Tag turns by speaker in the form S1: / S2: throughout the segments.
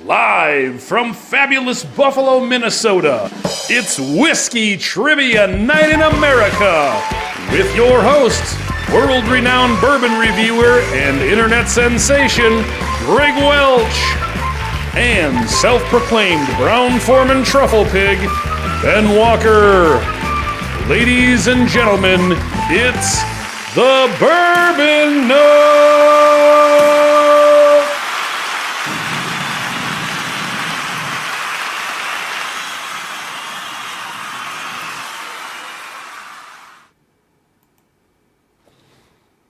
S1: Live from fabulous Buffalo, Minnesota, it's Whiskey Trivia Night in America with your host, world-renowned bourbon reviewer and internet sensation, Greg Welch, and self-proclaimed Brown-Forman truffle pig, Ben Walker. Ladies and gentlemen, it's the Bourbon Note!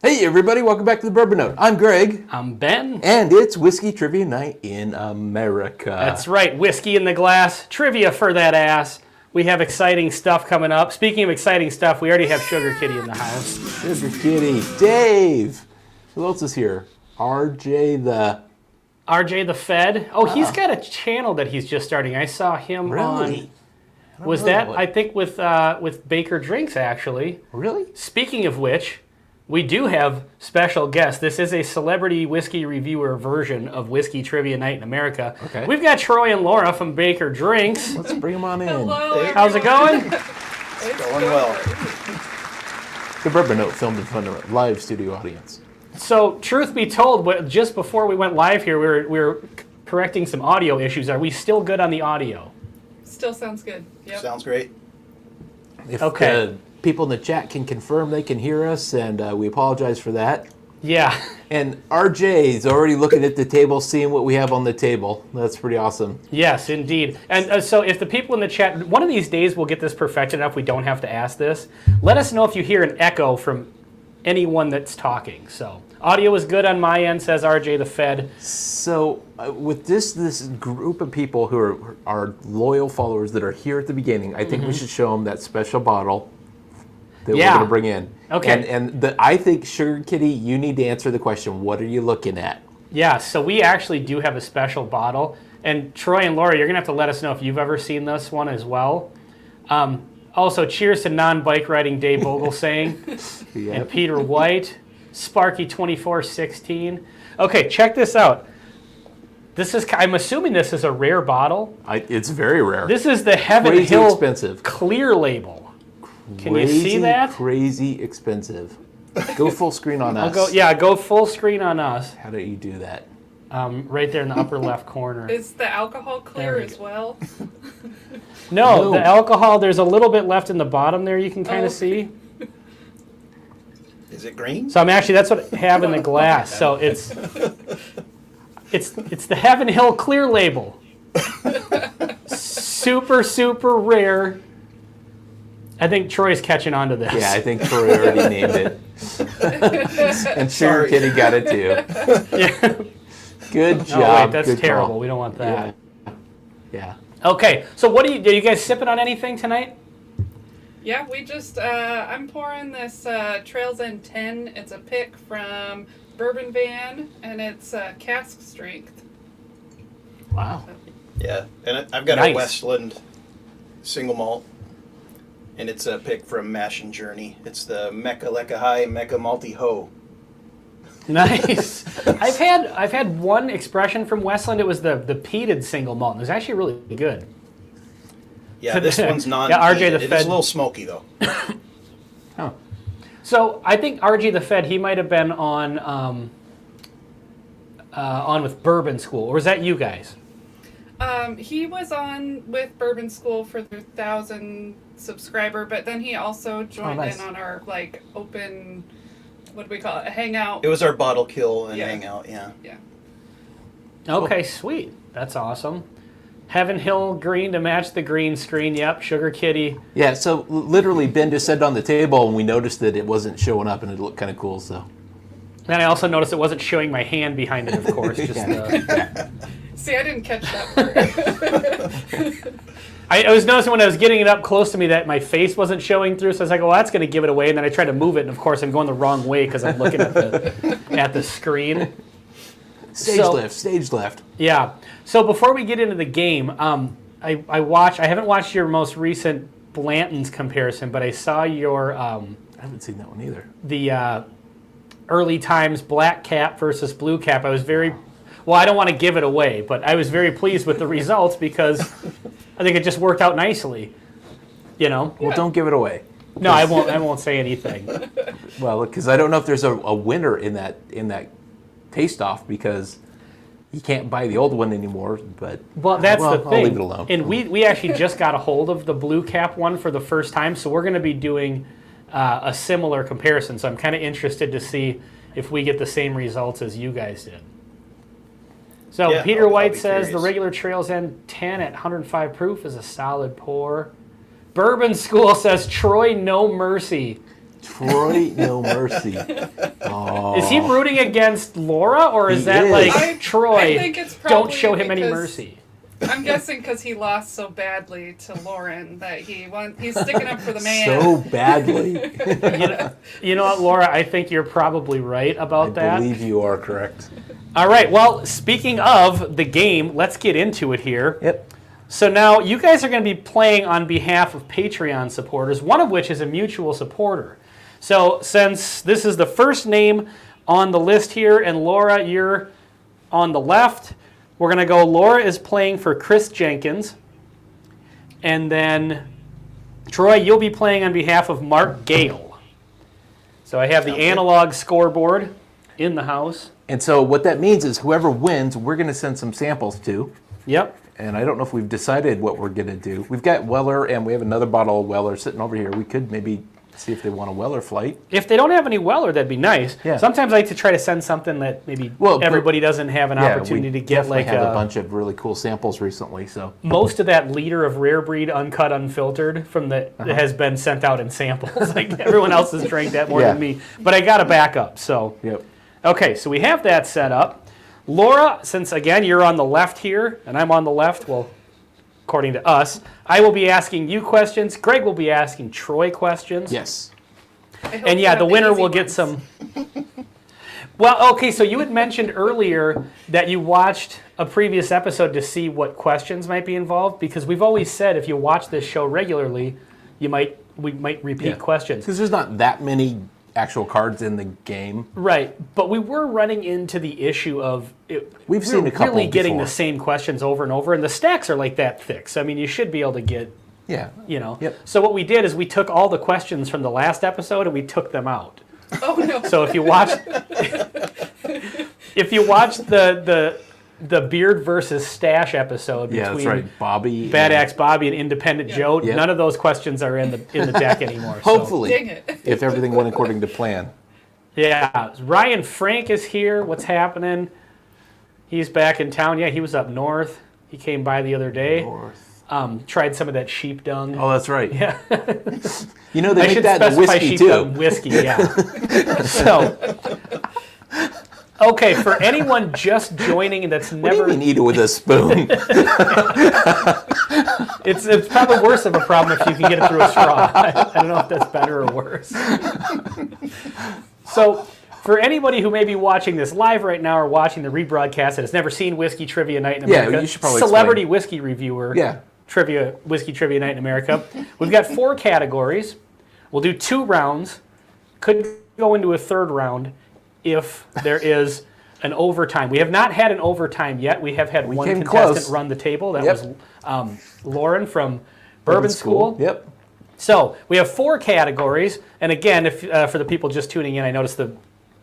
S2: Hey everybody, welcome back to the Bourbon Note. I'm Greg.
S3: I'm Ben.
S2: And it's Whiskey Trivia Night in America.
S3: That's right, whiskey in the glass, trivia for that ass. We have exciting stuff coming up. Speaking of exciting stuff, we already have Sugar Kitty in the house.
S2: Sugar Kitty, Dave. Who else is here? RJ
S3: the Fed. Oh, he's got a channel that he's just starting. I saw him
S2: Really?
S3: on... Was that, I think, with Baker Drinks, actually.
S2: Really?
S3: Speaking of which... We do have special guests. This is a celebrity whiskey reviewer version of Whiskey Trivia Night in America.
S2: Okay.
S3: We've got Troy and Laura from Baker Drinks.
S2: Let's bring them on in.
S4: Hello,
S3: How's it going?
S4: It's going well.
S2: The Bourbon Note filmed in front of a live studio audience.
S3: So, truth be told, just before we went live here, we were correcting some audio issues. Are we still good on the audio?
S4: Still sounds good. Yep.
S5: Sounds great.
S2: If
S3: Okay.
S2: people in the chat can confirm they can hear us, and we apologize for that.
S3: Yeah.
S2: And RJ is already looking at the table, seeing what we have on the table. That's pretty awesome.
S3: Yes, indeed. And so if the people in the chat, one of these days we'll get this perfected enough we don't have to ask this. Let us know if you hear an echo from anyone that's talking. So, audio is good on my end, says RJ the Fed.
S2: So with this group of people who are loyal followers that are here at the beginning, I think we should show them that special bottle that we're going to bring in.
S3: Okay.
S2: And I think, Sugar Kitty, you need to answer the question, what are you looking at?
S3: Yeah, so we actually do have a special bottle. And Troy and Laura, you're going to have to let us know if you've ever seen this one as well. Also, cheers to non-bike riding Dave Vogelsang and Peter White, Sparky2416. Okay, check this out. I'm assuming this is a rare bottle.
S2: It's very rare.
S3: This is the Heaven
S2: Crazy
S3: Hill
S2: expensive.
S3: Clear Label. Can you see that?
S2: Crazy expensive. Go full screen on us.
S3: Go full screen on us.
S2: How do you do that?
S3: Right there in the upper left corner.
S4: Is the alcohol clear
S3: There we
S4: as well?
S3: No, the alcohol, there's a little bit left in the bottom there you can kind of see.
S5: Is it green?
S3: So that's what I have in the glass. So it's the Heaven Hill Clear Label. Super, super rare. I think Troy's catching on to this.
S2: Yeah, I think Troy already named it. And Sugar Kitty got it too.
S3: Yeah.
S2: Good job.
S3: Oh, wait, that's
S2: Good
S3: terrible.
S2: call.
S3: We don't want that.
S2: Yeah.
S3: Okay, so what are you guys sipping on anything tonight?
S4: Yeah, we just, I'm pouring this Trails End 10. It's a pick from Bourbon Van, and it's cask strength.
S2: Wow.
S5: Yeah, and I've got
S3: Nice.
S5: a Westland single malt, and it's a pick from Mash and Journey. It's the Mecca Lecca High Mecca Malty Ho.
S3: Nice. I've had one expression from Westland. It was the peated single malt. It was actually really good.
S5: Yeah, this one's non.
S3: Yeah, RJ the
S5: It's
S3: Fed.
S5: a little smoky though.
S2: Oh.
S3: So I think RJ the Fed, he might have been on with Bourbon School, or was that you guys?
S4: He was on with Bourbon School for their 1,000 subscriber, but then he also joined
S2: nice.
S4: in on our open, what do we call it, a hangout.
S5: It was our bottle kill and
S4: Yeah.
S5: hangout. Yeah.
S4: Yeah.
S3: Okay, sweet. That's awesome. Heaven Hill green to match the green screen. Yep, Sugar Kitty.
S2: Yeah, so literally Ben just said on the table and we noticed that it wasn't showing up and it looked kind of cool, so.
S3: Then I also noticed it wasn't showing my hand behind it, of course.
S4: See, I didn't catch that part.
S3: I was noticing when I was getting it up close to me that my face wasn't showing through, so I was like, well, that's going to give it away. And then I tried to move it, and of course I'm going the wrong way because I'm looking at the screen.
S2: Stage left.
S3: Yeah. So before we get into the game, I haven't watched your most recent Blanton's comparison, but I saw your
S2: I haven't seen that one either.
S3: the early times black cap versus blue cap. I was very Well, I don't want to give it away, but I was very pleased with the results because I think it just worked out nicely. You know?
S2: Well, don't give it away.
S3: No, I won't. I won't say anything.
S2: Well, because I don't know if there's a winner in that taste off because you can't buy the old one anymore. But
S3: Well, that's the thing.
S2: I'll leave it alone.
S3: And we actually just got a hold of the blue cap one for the first time, so we're going to be doing a similar comparison. So I'm kind of interested to see if we get the same results as you guys did. So
S5: Yeah,
S3: Peter
S5: I'll
S3: White
S5: be
S3: says the
S5: curious.
S3: regular Trails End 10 at 105 proof is a solid pour. Bourbon School says Troy No Mercy.
S2: Troy No Mercy. Oh.
S3: Is he rooting against Laura, or is
S2: He
S3: that
S2: is.
S3: like Troy?
S4: I think it's
S3: Don't
S4: probably
S3: show him any
S4: because-
S3: mercy.
S4: I'm guessing because he lost so badly to Lauren that he's sticking up for the man.
S2: So badly.
S3: You know what, Laura? I think you're probably right about
S2: I
S3: that.
S2: believe you are correct.
S3: All right. Well, speaking of the game, let's get into it here.
S2: Yep.
S3: So now you guys are going to be playing on behalf of Patreon supporters, one of which is a mutual supporter. So since this is the first name on the list here, and Laura, you're on the left, we're going to go, Laura is playing for Chris Jenkins. And then, Troy, you'll be playing on behalf of Mark Gale. So I have the analog scoreboard in the house.
S2: And so what that means is whoever wins, we're going to send some samples to.
S3: Yep.
S2: And I don't know if we've decided what we're going to do. We've got Weller, and we have another bottle of Weller sitting over here. We could maybe see if they want a Weller flight.
S3: If they don't have any Weller, that'd be nice.
S2: Yeah.
S3: Sometimes I like to try to send something that maybe
S2: Well,
S3: everybody doesn't have an opportunity
S2: we
S3: to get,
S2: definitely
S3: like
S2: have a bunch of really cool samples recently. So
S3: most of that liter of rare breed uncut unfiltered from that has been sent out in samples. Like everyone else has drank that more
S2: Yeah.
S3: than me. But I got a backup. So
S2: yep.
S3: okay, so we have that set up. Laura, since again you're on the left here and I'm on the left, well, according to us, I will be asking you questions. Greg will be asking Troy questions.
S2: Yes.
S4: I hope
S3: And
S4: you
S3: yeah,
S4: have
S3: the winner
S4: easy
S3: will get
S4: ones.
S3: some. Well, okay, so you had mentioned earlier that you watched a previous episode to see what questions might be involved, because we've always said if you watch this show regularly, we might repeat
S2: Yeah.
S3: questions.
S2: Because there's not that many actual cards in the game.
S3: Right, but we were running into the issue of
S2: We've seen a couple
S3: really getting
S2: before.
S3: the same questions over and over, and the stacks are like that thick. So I mean, you should be able to get,
S2: Yeah.
S3: you know.
S2: Yep.
S3: So what we did is we took all the questions from the last episode and we took them out.
S4: Oh no.
S3: So if you watch, the Beard versus Stash episode
S2: Yeah, that's
S3: between
S2: right. Bobby.
S3: Bad
S2: and-
S3: Axe Bobby and Independent Joe,
S2: Yep.
S3: none of those questions are in the deck anymore. so-
S2: Hopefully.
S4: Dang it.
S2: If everything went according to plan.
S3: Yeah, Ryan Frank is here. What's happening? He's back in town. Yeah, he was up north. He came by the other day. Tried some of that sheep dung.
S2: Oh, that's right.
S3: Yeah.
S2: You know, they
S3: I
S2: make
S3: should
S2: that in
S3: specify
S2: whiskey
S3: sheep
S2: too.
S3: dung whiskey, yeah. So, okay, for anyone just joining and that's
S2: What
S3: never,
S2: do you mean eat it with a spoon?
S3: it's probably worse of a problem if you can get it through a straw. I don't know if that's better or worse. So, for anybody who may be watching this live right now or watching the rebroadcast that has never seen Whiskey Trivia Night in
S2: Yeah,
S3: America,
S2: you should probably
S3: celebrity
S2: explain.
S3: whiskey reviewer,
S2: Yeah.
S3: Whiskey Trivia Night in America. We've got 4 categories. We'll do 2 rounds. Could go into a third round if there is an overtime. We have not had an overtime yet. We have had one
S2: came
S3: contestant
S2: close.
S3: run the table. That
S2: Yep.
S3: was Lauren from Bourbon School.
S2: Yep.
S3: So we have 4 categories, and again, if for the people just tuning in, I noticed the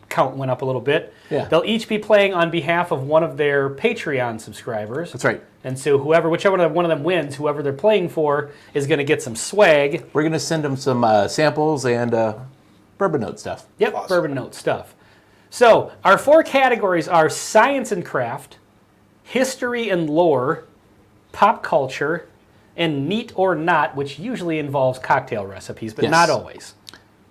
S3: count went up a little bit.
S2: Yeah.
S3: They'll each be playing on behalf of one of their Patreon subscribers.
S2: That's right.
S3: And so whichever one of them wins, whoever they're playing for is going to get some swag.
S2: We're going to send them some samples and bourbon note stuff.
S3: Yep,
S5: Awesome.
S3: Bourbon Note stuff. So our 4 categories are science and craft, history and lore, pop culture, and neat or not, which usually involves cocktail recipes, but
S2: Yes.
S3: not always.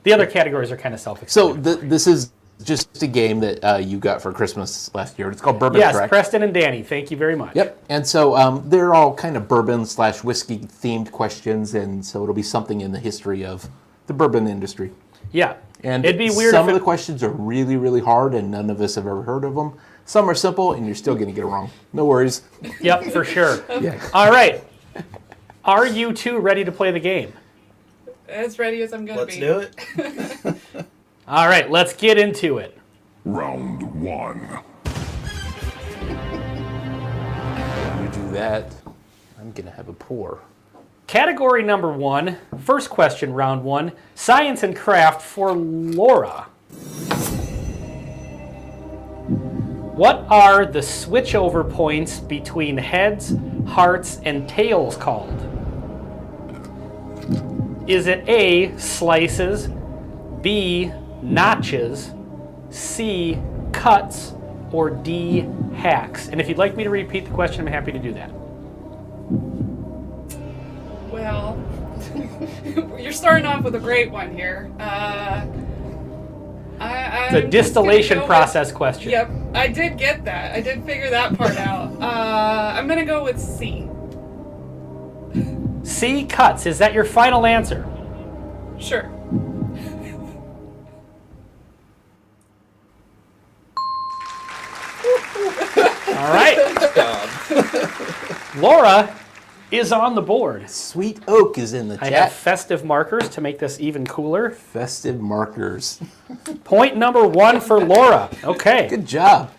S3: The other categories are kind of
S2: So
S3: self-explanatory.
S2: this is just a game that you got for Christmas last year. It's called Bourbon,
S3: Yes,
S2: correct?
S3: Preston and Danny, thank you very much.
S2: Yep. And so they're all kind of bourbon/whiskey themed questions, and so it'll be something in the history of the bourbon industry.
S3: Yeah.
S2: And
S3: it'd be weird
S2: some
S3: if
S2: of the questions are really, really hard, and none of us have ever heard of them. Some are simple, and you're still going to get it wrong. No worries.
S3: Yep, for sure.
S2: Yeah.
S3: All right. Are you two ready to play the game?
S4: As ready as I'm gonna
S5: Let's
S4: be.
S5: do it.
S3: All right, let's get into it.
S1: Round 1.
S2: do that. I'm going to have a pour.
S3: Category number 1, first question, round 1, science and craft for Laura. What are the switchover points between heads, hearts, and tails called? Is it A, slices, B, notches, C, cuts, or D, hacks? And if you'd like me to repeat the question, I'm happy to do that.
S4: Well, you're starting off with a great one here.
S3: It's a distillation process question.
S4: Yep, I did get that. I did figure that part out. I'm gonna go with C.
S3: C, cuts. Is that your final answer?
S4: Sure.
S3: All right. Laura is on the board.
S2: Sweet Oak is in the
S3: I
S2: chat.
S3: have festive markers to make this even cooler.
S2: Festive markers.
S3: Point number 1 for Laura. Okay.
S2: Good job.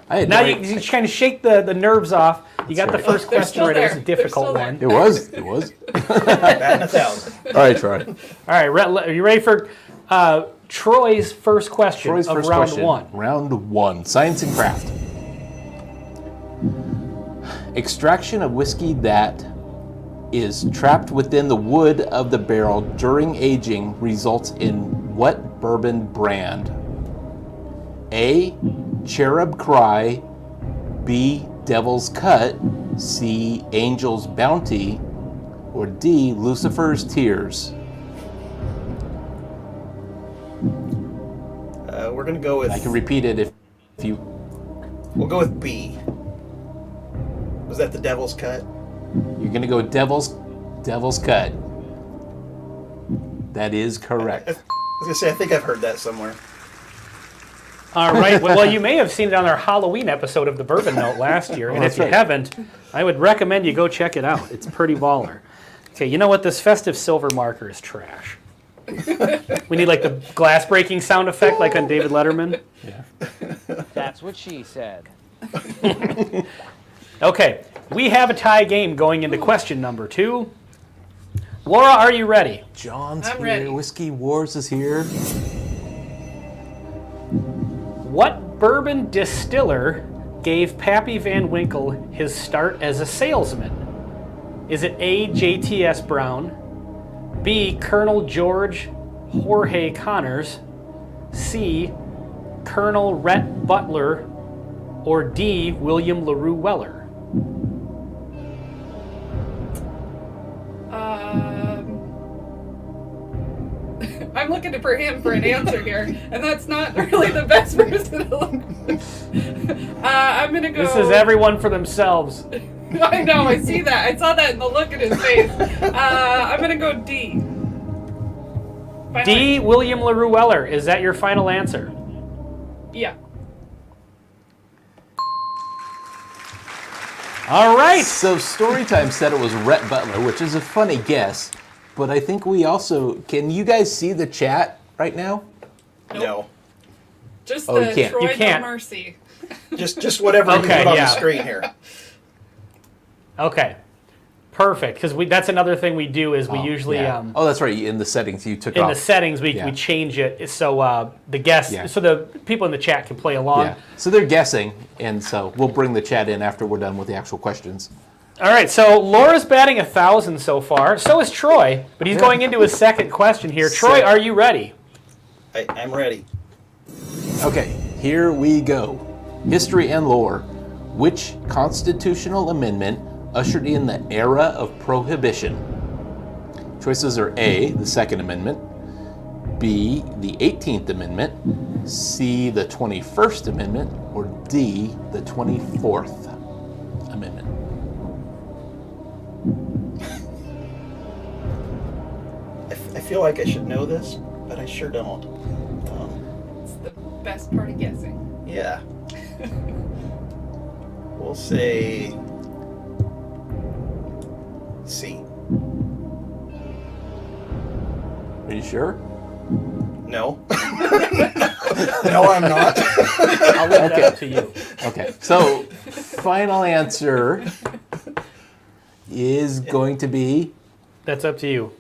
S2: I had
S3: Now
S2: no
S3: you kind of shake the nerves off. You got the first
S4: They're
S3: question
S4: still
S3: right. It was a
S4: there. They're
S3: difficult
S4: still there.
S3: one.
S2: It was. It was.
S5: Batting 1,000.
S2: All right, Troy.
S3: All right, are you ready for Troy's first question
S2: Troy's
S3: of
S2: first
S3: round
S2: question.
S3: 1?
S2: Round 1. Science and craft. Extraction of whiskey that is trapped within the wood of the barrel during aging results in what bourbon brand? A, Cherub Cry, B, Devil's Cut, C, Angel's Bounty, or D, Lucifer's Tears?
S5: We're gonna go with.
S2: I can repeat it if you...
S5: We'll go with B. Was that the Devil's Cut?
S2: You're going to go Devil's Cut. That is correct.
S5: I was gonna say I think I've heard that somewhere.
S3: All right. Well, you may have seen it on our Halloween episode of the Bourbon Note last year, and
S2: that's
S3: if you
S2: right.
S3: haven't, I would recommend you go check it out. It's pretty baller. Okay, you know what? This festive silver marker is trash. We need like the glass breaking sound effect, like on David Letterman.
S6: That's what she said.
S3: Okay, we have a tie game going into question number 2. Laura, are you ready?
S2: John's
S4: I'm
S2: here.
S4: ready.
S2: Whiskey Wars is here.
S3: What bourbon distiller gave Pappy Van Winkle his start as a salesman? Is it A, J.T.S. Brown, B, Colonel George Jorge Connors, C, Colonel Rhett Butler, or D, William LaRue Weller?
S4: I'm looking for him for an answer here, and that's not really the best person to look. I'm gonna go.
S3: This is everyone for themselves.
S4: I know. I see that. I saw that in the look in his face. I'm gonna go D.
S3: D, William LaRue Weller. Is that your final answer?
S4: Yeah.
S3: All right.
S2: So Storytime said it was Rhett Butler, which is a funny guess. But I think we also... Can you guys see the chat right now?
S5: No.
S4: Just
S2: Oh, you
S4: the
S2: can't.
S4: Troy
S3: You can't.
S4: No Mercy.
S5: Just whatever you
S3: Okay,
S5: put on
S3: yeah.
S5: the screen here.
S3: Okay. Perfect. Because that's another thing we do is we usually...
S2: Yeah. Oh, that's right. In the settings, you took
S3: in
S2: off.
S3: the settings, we
S2: Yeah.
S3: change it so the guests,
S2: Yeah.
S3: so the people in the chat can play along.
S2: Yeah. So they're guessing, and so we'll bring the chat in after we're done with the actual questions.
S3: All right, so Laura's batting 1,000 so far. So is Troy, but he's going into his second question here. Troy, are you ready?
S5: I'm ready.
S2: Okay, here we go. History and lore. Which constitutional amendment ushered in the era of prohibition? Choices are A, the Second Amendment, B, the 18th Amendment, C, the 21st Amendment, or D, the 24th Amendment.
S5: I feel like I should know this, but I sure don't.
S4: It's the best part of guessing.
S5: Yeah. We'll say C.
S2: Are you sure?
S5: No. No, I'm not.
S3: I'll leave that up to you.
S2: Okay, so final answer is going to be.
S3: That's up to you.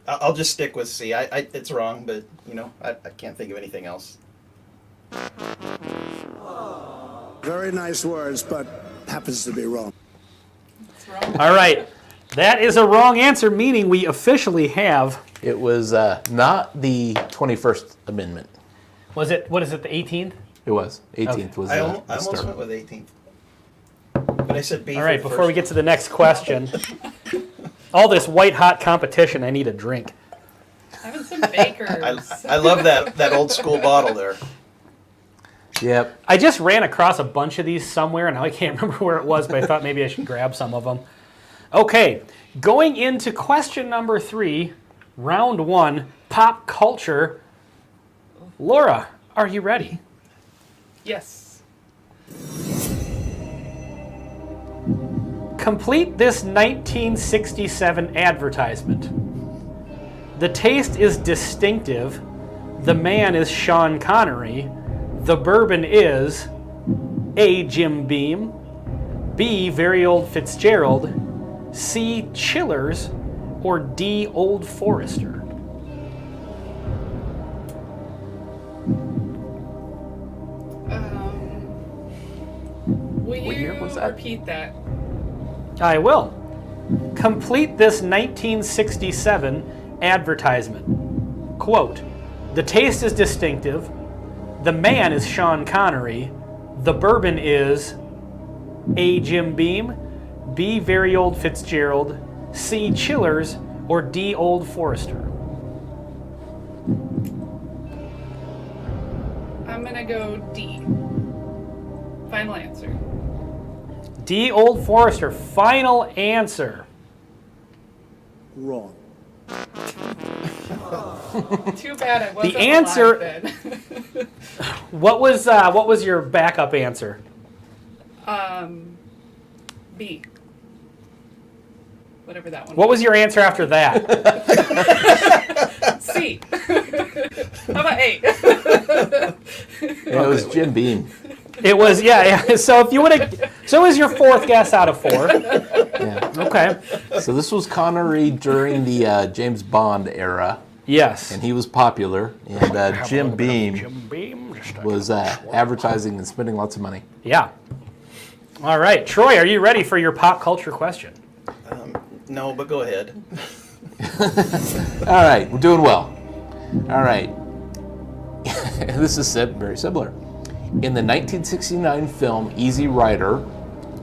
S5: I'll just stick with C. It's wrong, but I can't think of anything else.
S7: Very nice words, but happens to be wrong.
S4: It's wrong.
S3: All right. That is a wrong answer, meaning we officially have.
S2: It was not the 21st Amendment.
S3: Was it? What is it? The 18th?
S2: It was. 18th was
S5: I
S2: the
S5: almost
S2: start.
S5: went with 18th. But I said B.
S3: All right. Before we get to the next question, all this white hot competition, I need a drink.
S4: Having some bakers.
S5: I love that old school bottle there.
S2: Yep.
S3: I just ran across a bunch of these somewhere, and I can't remember where it was, but I thought maybe I should grab some of them. Okay, going into question number 3, round 1, pop culture. Laura, are you ready?
S4: Yes.
S3: Complete this 1967 advertisement. The taste is distinctive. The man is Sean Connery. The bourbon is A. Jim Beam, B. Very Old Fitzgerald, C. Chillers, or D. Old Forester.
S4: Will
S2: What year
S4: you
S2: was that?
S4: repeat that?
S3: I will. Complete this 1967 advertisement. Quote, the taste is distinctive. The man is Sean Connery. The bourbon is A. Jim Beam, B. Very Old Fitzgerald, C. Chillers, or D. Old Forester.
S4: I'm going to go D. Final answer.
S3: D. Old Forester. Final answer.
S7: Wrong.
S4: Too bad I wasn't
S3: The answer-
S4: alive then.
S3: What was your backup answer?
S4: B. Whatever that one
S3: What was your answer after that?
S4: C. How about A?
S2: Yeah, it was Jim Beam.
S3: It was, yeah. So if you would have, so it was your 4th guess out of 4.
S2: Yeah.
S3: Okay.
S2: So this was Connery during the James Bond era,
S3: Yes.
S2: and he was popular. And Jim Beam
S3: Beam.
S2: was advertising and spending lots of money.
S3: Yeah. All right, Troy, are you ready for your pop culture question?
S5: No, but go ahead.
S2: All right, we're doing well. All right. This is very similar. In the 1969 film Easy Rider,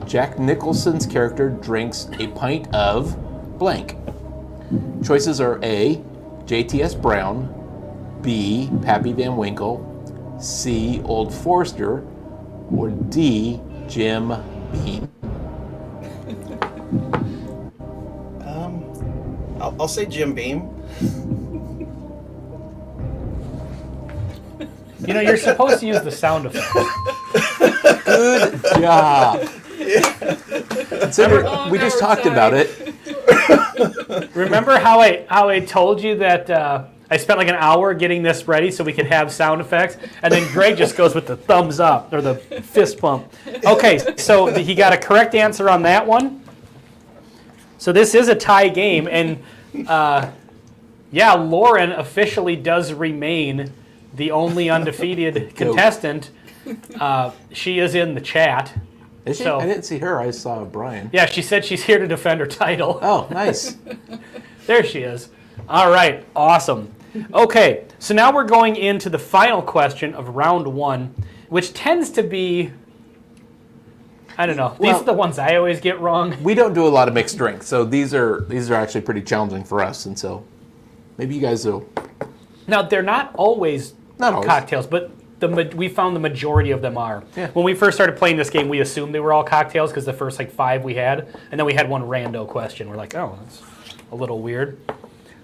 S2: Jack Nicholson's character drinks a pint of blank. Choices are A. J.T.S. Brown, B. Pappy Van Winkle, C. Old Forester, or D. Jim Beam.
S5: I'll say Jim Beam.
S3: You know, you're supposed to use the sound effect.
S2: Good job. Consider, we just talked about it.
S3: Remember how I told you that I spent like an hour getting this ready so we could have sound effects, and then Greg just goes with the thumbs up or the fist pump. Okay, so he got a correct answer on that one. So this is a tie game, and yeah, Lauren officially does remain the only undefeated contestant. She is in the chat.
S2: Is she?
S3: So-
S2: I didn't see her. I saw Brian.
S3: Yeah, she said she's here to defend her title.
S2: Oh, nice.
S3: There she is. All right, awesome. Okay, so now we're going into the final question of round 1, which tends to be, I don't know. These
S2: Well-
S3: are the ones I always get wrong.
S2: We don't do a lot of mixed drinks, so these are actually pretty challenging for us, and so maybe you guys will.
S3: Now, they're not always
S2: Not always.
S3: cocktails, but we found the majority of them are.
S2: Yeah.
S3: When we first started playing this game, we assumed they were all cocktails because the first like 5 we had, and then we had one rando question. We're like, oh, that's a little weird.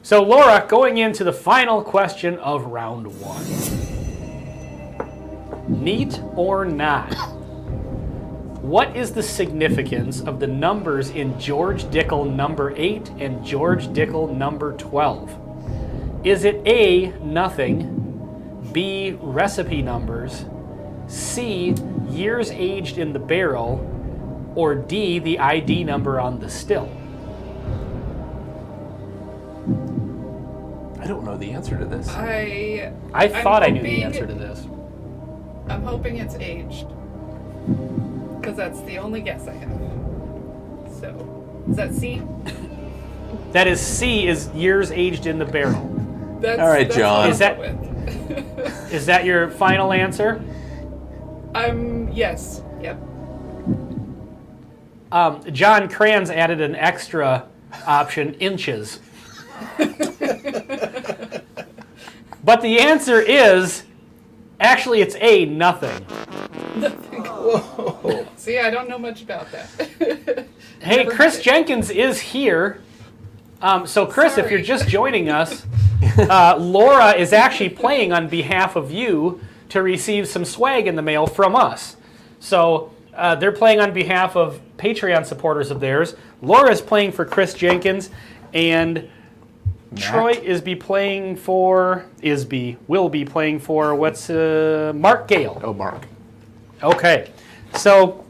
S3: So, Laura, going into the final question of round 1. Neat or not? What is the significance of the numbers in George Dickel number 8 and George Dickel number 12? Is it A, nothing, B, recipe numbers, C, years aged in the barrel, or D, the ID number on the still?
S2: I don't know the answer to this.
S3: I
S4: I'm
S3: thought I knew the
S4: hoping-
S3: answer to this.
S4: I'm hoping it's aged. Because that's the only guess I have. So, is that C?
S3: That is C, is years aged in the barrel.
S4: That's,
S2: All right,
S4: that's
S2: John.
S4: what
S3: Is that-
S4: I'm with.
S3: Is that your final answer?
S4: Yes. Yep.
S3: John Kranz added an extra option, inches. But the answer is, actually it's A, nothing.
S4: See, I don't know much about that.
S3: Hey,
S4: Never
S3: Chris
S4: had it.
S3: Jenkins is here. So Chris, if
S4: Sorry.
S3: you're just joining us, Laura is actually playing on behalf of you to receive some swag in the mail from us. So they're playing on behalf of Patreon supporters of theirs. Laura is playing for Chris Jenkins, and Troy will be playing for Mark Gale.
S2: Oh, Mark.
S3: Okay, so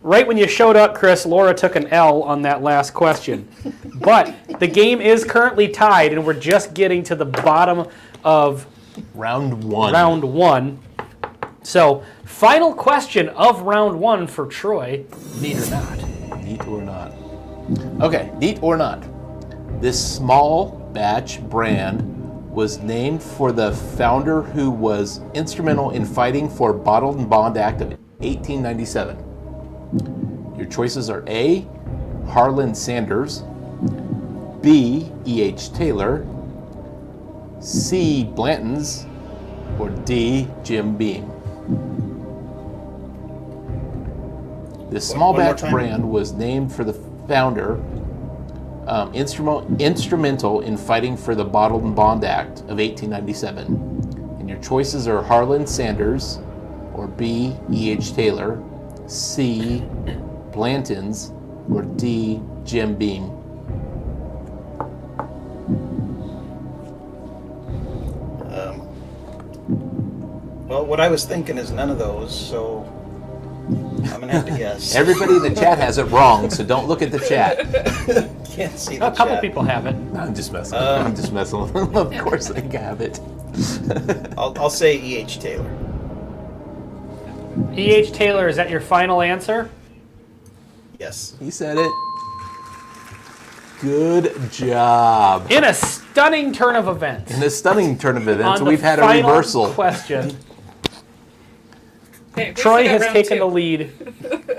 S3: right when you showed up, Chris, Laura took an L on that last question. But the game is currently tied, and we're just getting to the bottom of
S2: Round one.
S3: round one. So, final question of round one for Troy, neat or not.
S2: Neat or not? Okay, neat or not. This small batch brand was named for the founder who was instrumental in fighting for Bottled and Bond Act of 1897. Your choices are A, Harlan Sanders, B, E.H. Taylor, C, Blanton's, or D, Jim Beam. This small
S5: One more
S2: batch
S5: time.
S2: brand was named for the founder, instrumental in fighting for the Bottled and Bond Act of 1897. And your choices are Harlan Sanders, or B, E.H. Taylor, C, Blanton's, or D, Jim Beam.
S5: Well, what I was thinking is none of those, so I'm gonna have to guess.
S2: Everybody in the chat has it wrong, so don't look at the chat.
S5: Can't see the
S3: A couple
S5: chat.
S3: people have it.
S2: I'm just messing. I'm just messing with them. Of course they have it.
S5: I'll say E.H. Taylor.
S3: E.H. Taylor, is that your final answer?
S5: Yes.
S2: He said it. Good job.
S3: In a stunning turn of events.
S2: In a stunning turn of events,
S3: On the
S2: we've had a
S3: final
S2: reversal.
S3: question,
S4: Hey, we
S3: Troy
S4: still got
S3: has
S4: round
S3: taken
S4: two.
S3: the lead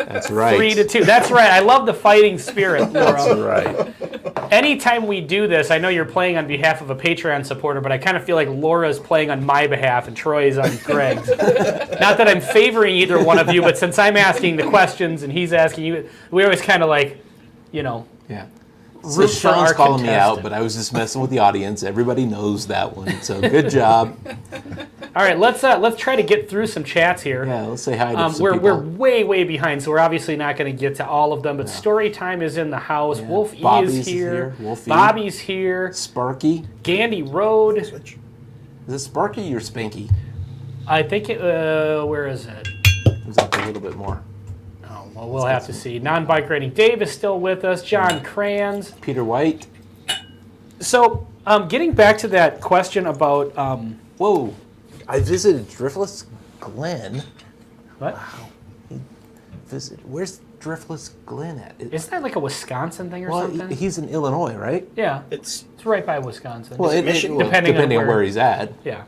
S2: That's right.
S3: 3-2. That's right. I love the fighting spirit, Laura.
S2: That's right.
S3: Anytime we do this, I know you're playing on behalf of a Patreon supporter, but I kind of feel like Laura's playing on my behalf and Troy's on Greg's. Not that I'm favoring either one of you, but since I'm asking the questions and he's asking you, we always kind of like,
S2: Yeah. So
S3: root for
S2: Sean's
S3: our
S2: calling me out,
S3: contestant.
S2: but I was just messing with the audience. Everybody knows that one. So good job.
S3: All right, let's try to get through some chats here.
S2: Yeah, let's say hi to some
S3: We're
S2: people.
S3: way behind, so we're obviously not going to get to all of them. But story time is in the house.
S2: Yeah.
S3: Wolf E
S2: Bobby's
S3: is here.
S2: Wolfie.
S3: Bobby's here.
S2: Sparky.
S3: Gandy Road.
S5: Switch.
S2: Is it Sparky or Spanky?
S3: I think it. Where is it?
S2: Is that a little bit more?
S3: Oh, well, we'll have to see. Non-bike riding Dave is still with us. John Kranz.
S2: Peter White.
S3: So, getting back to that question about
S2: Whoa. I visited Driftless Glen.
S3: what
S2: Where's Driftless Glen at?
S3: isn't that like a Wisconsin thing or
S2: Well,
S3: something?
S2: he's in Illinois, right?
S3: Yeah,
S5: It's
S3: it's right by Wisconsin.
S2: Well,
S5: Michigan?
S3: Depending on
S2: on
S3: where-
S2: where he's at.
S3: yeah.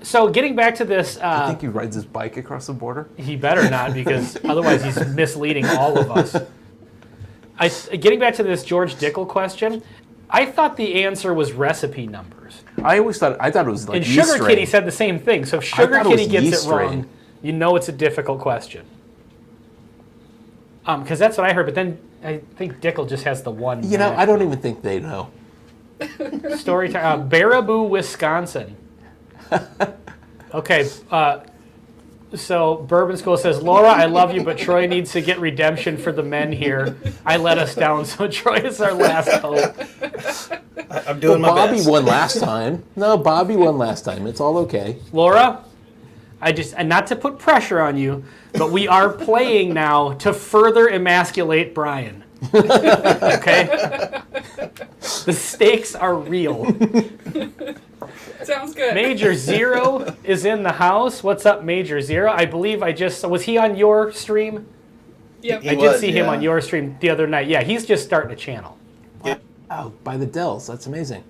S3: So getting back to this,
S2: I think he rides his bike across the border.
S3: he better not because otherwise he's misleading all of us. Getting back to this George Dickel question, I thought the answer was recipe numbers.
S2: I thought it was like
S3: And
S2: yeast
S3: Sugar
S2: strain.
S3: Kitty said the same thing. So if Sugar
S2: thought it
S3: Kitty
S2: was
S3: gets
S2: yeast
S3: it wrong,
S2: strain.
S3: you know it's a difficult question. Because that's what I heard. But then I think Dickel just has the one.
S2: You know, I don't even think they know.
S3: Story time. Baraboo, Wisconsin. Okay. So Bourbon School says, Laura, I love you, but Troy needs to get redemption for the men here. I let us down, so Troy is our last hope.
S5: I'm doing my
S2: Bobby
S5: best.
S2: won last time. No, Bobby won last time. It's all okay.
S3: Laura, and not to put pressure on you, but we are playing now to further emasculate Brian. Okay? The stakes are real.
S4: Sounds good.
S3: Major Zero is in the house. What's up, Major Zero? I believe was he on your stream?
S4: Yep.
S5: He
S3: I did
S5: was,
S3: see him
S5: yeah.
S3: on your stream the other night. Yeah, he's just starting a channel.
S2: Oh, by the Dells. That's amazing.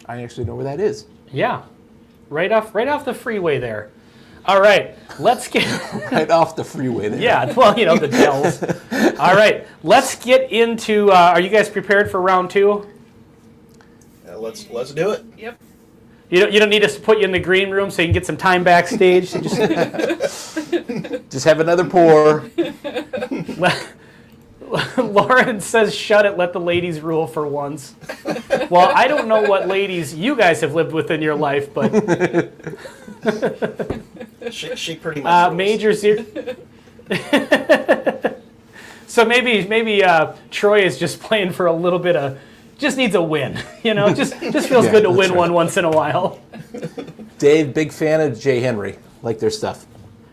S2: I actually know where that is.
S3: Yeah, right off the freeway there. All right, let's get
S2: Right off the freeway there.
S3: yeah. Well, the Dells. All right, let's get into. Are you guys prepared for round 2?
S5: Let's do it.
S4: Yep.
S3: You don't need us to put you in the green room so you can get some time backstage. So
S2: Just have another pour.
S3: Lauren says, "Shut it. Let the ladies rule for once." Well, I don't know what ladies you guys have lived with in your life, but
S5: She pretty much rules.
S3: Major Zero. So maybe Troy is just playing for a little bit of, just needs a win. Just feels
S2: Yeah,
S3: good to
S2: that's
S3: win
S2: right.
S3: one once in a while.
S2: Dave, big fan of Jay Henry. Like their stuff.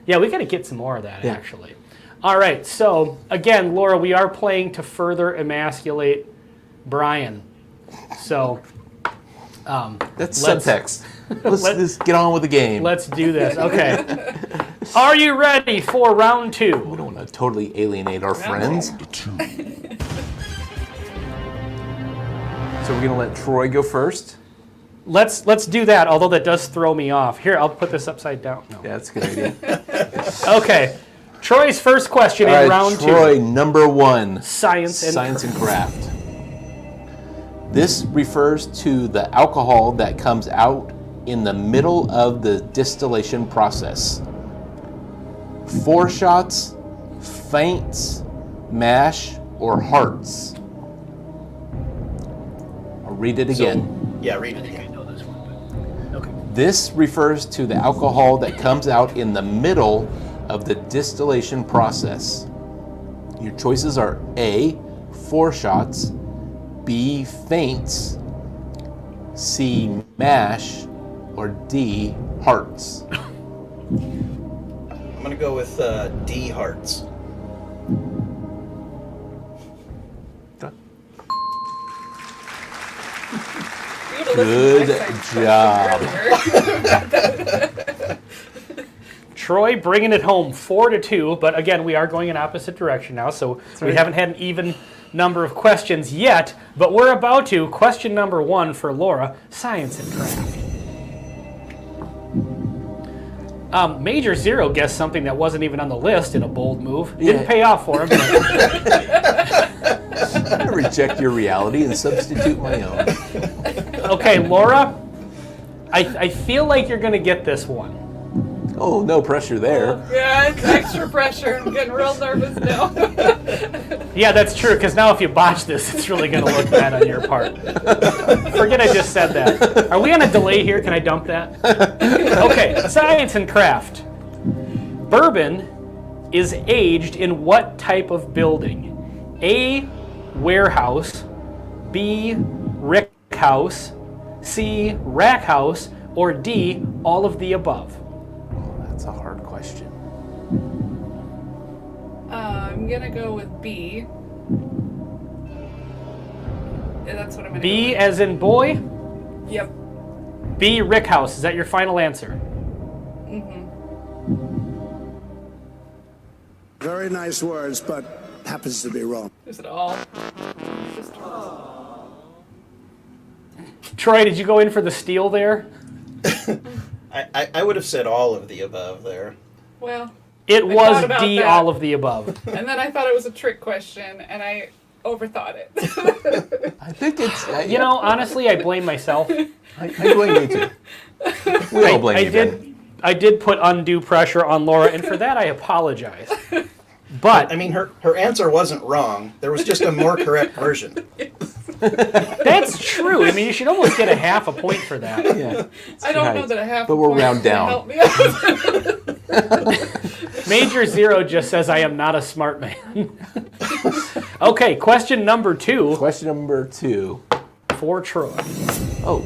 S3: Yeah, we got to get some more of that,
S2: Yeah.
S3: actually. All right, so again, Laura, we are playing to further emasculate Brian. So
S2: That's
S3: Let's-
S2: subtext. Let's just get on with the game.
S3: let's do this. Okay. Are you ready for round 2?
S2: We don't want to totally alienate our friends. So we're going to let Troy go first?
S3: Let's do that, although that does throw me off. Here, I'll put this upside down. No.
S2: Yeah, that's a good idea.
S3: Okay. Troy's first question
S2: All
S3: in
S2: right,
S3: round
S2: Troy,
S3: 2.
S2: number 1.
S3: Science and
S2: Science and craft. This refers to the alcohol that comes out in the middle of the distillation process. Foreshots, feints, mash, or hearts. I'll read it again.
S5: Yeah, read it again.
S2: This refers to the alcohol that comes out in the middle of the distillation process. Your choices are A, foreshots, B, feints, C, mash, or D, hearts.
S5: I'm gonna go with D, hearts.
S4: You would've listened to
S2: Good
S4: my side
S2: job.
S3: Troy bringing it home 4-2, but again, we are going in opposite direction now, so we haven't had an even number of questions yet, but we're about to. Question number 1 for Laura, science and craft. Major Zero guessed something that wasn't even on the list in a bold move. Didn't
S2: Yeah.
S3: pay off for him. But
S2: I'm going to reject your reality and substitute my own.
S3: okay, Laura, I feel like you're going to get this one.
S2: Oh, no pressure there.
S4: Yeah, it's extra pressure. I'm getting real nervous now.
S3: Yeah, that's true, because now if you botch this, it's really going to look bad on your part. Forget I just said that. Are we on a delay here? Can I dump that? Okay, science and craft. Bourbon is aged in what type of building? A, warehouse, B, rick house, C, rack house, or D, all of the above?
S2: That's a hard question.
S4: I'm gonna go with B. Yeah, that's what I'm gonna
S3: B
S4: go
S3: as in boy,
S4: with. Yep.
S3: B, rick house. Is that your final answer?
S7: Very nice words, but happens to be wrong.
S4: Is it all? Just
S3: Troy, did you go in for the steal there?
S5: I would have said all of the above there.
S4: well,
S3: It
S4: thought
S3: was
S4: about
S3: D,
S4: that.
S3: all of the above.
S4: and then I thought it was a trick question, and I overthought it.
S2: I think it's...
S3: You know, honestly, I blame myself.
S2: I blame you too. We all blame you, Ben.
S3: I did put undue pressure on Laura, and for that I apologize. But
S5: I mean, her answer wasn't wrong. There was just a more correct version.
S3: that's true. I mean, you should almost get a half a point for that.
S2: Yeah.
S4: I don't know
S2: Right.
S4: that I have.
S2: But
S4: a
S2: we'll
S4: point
S2: round
S4: to
S2: down.
S4: help me out.
S3: Major Zero just says I am not a smart man. Okay, question number 2
S2: Question number 2.
S3: for Troy.
S2: Oh,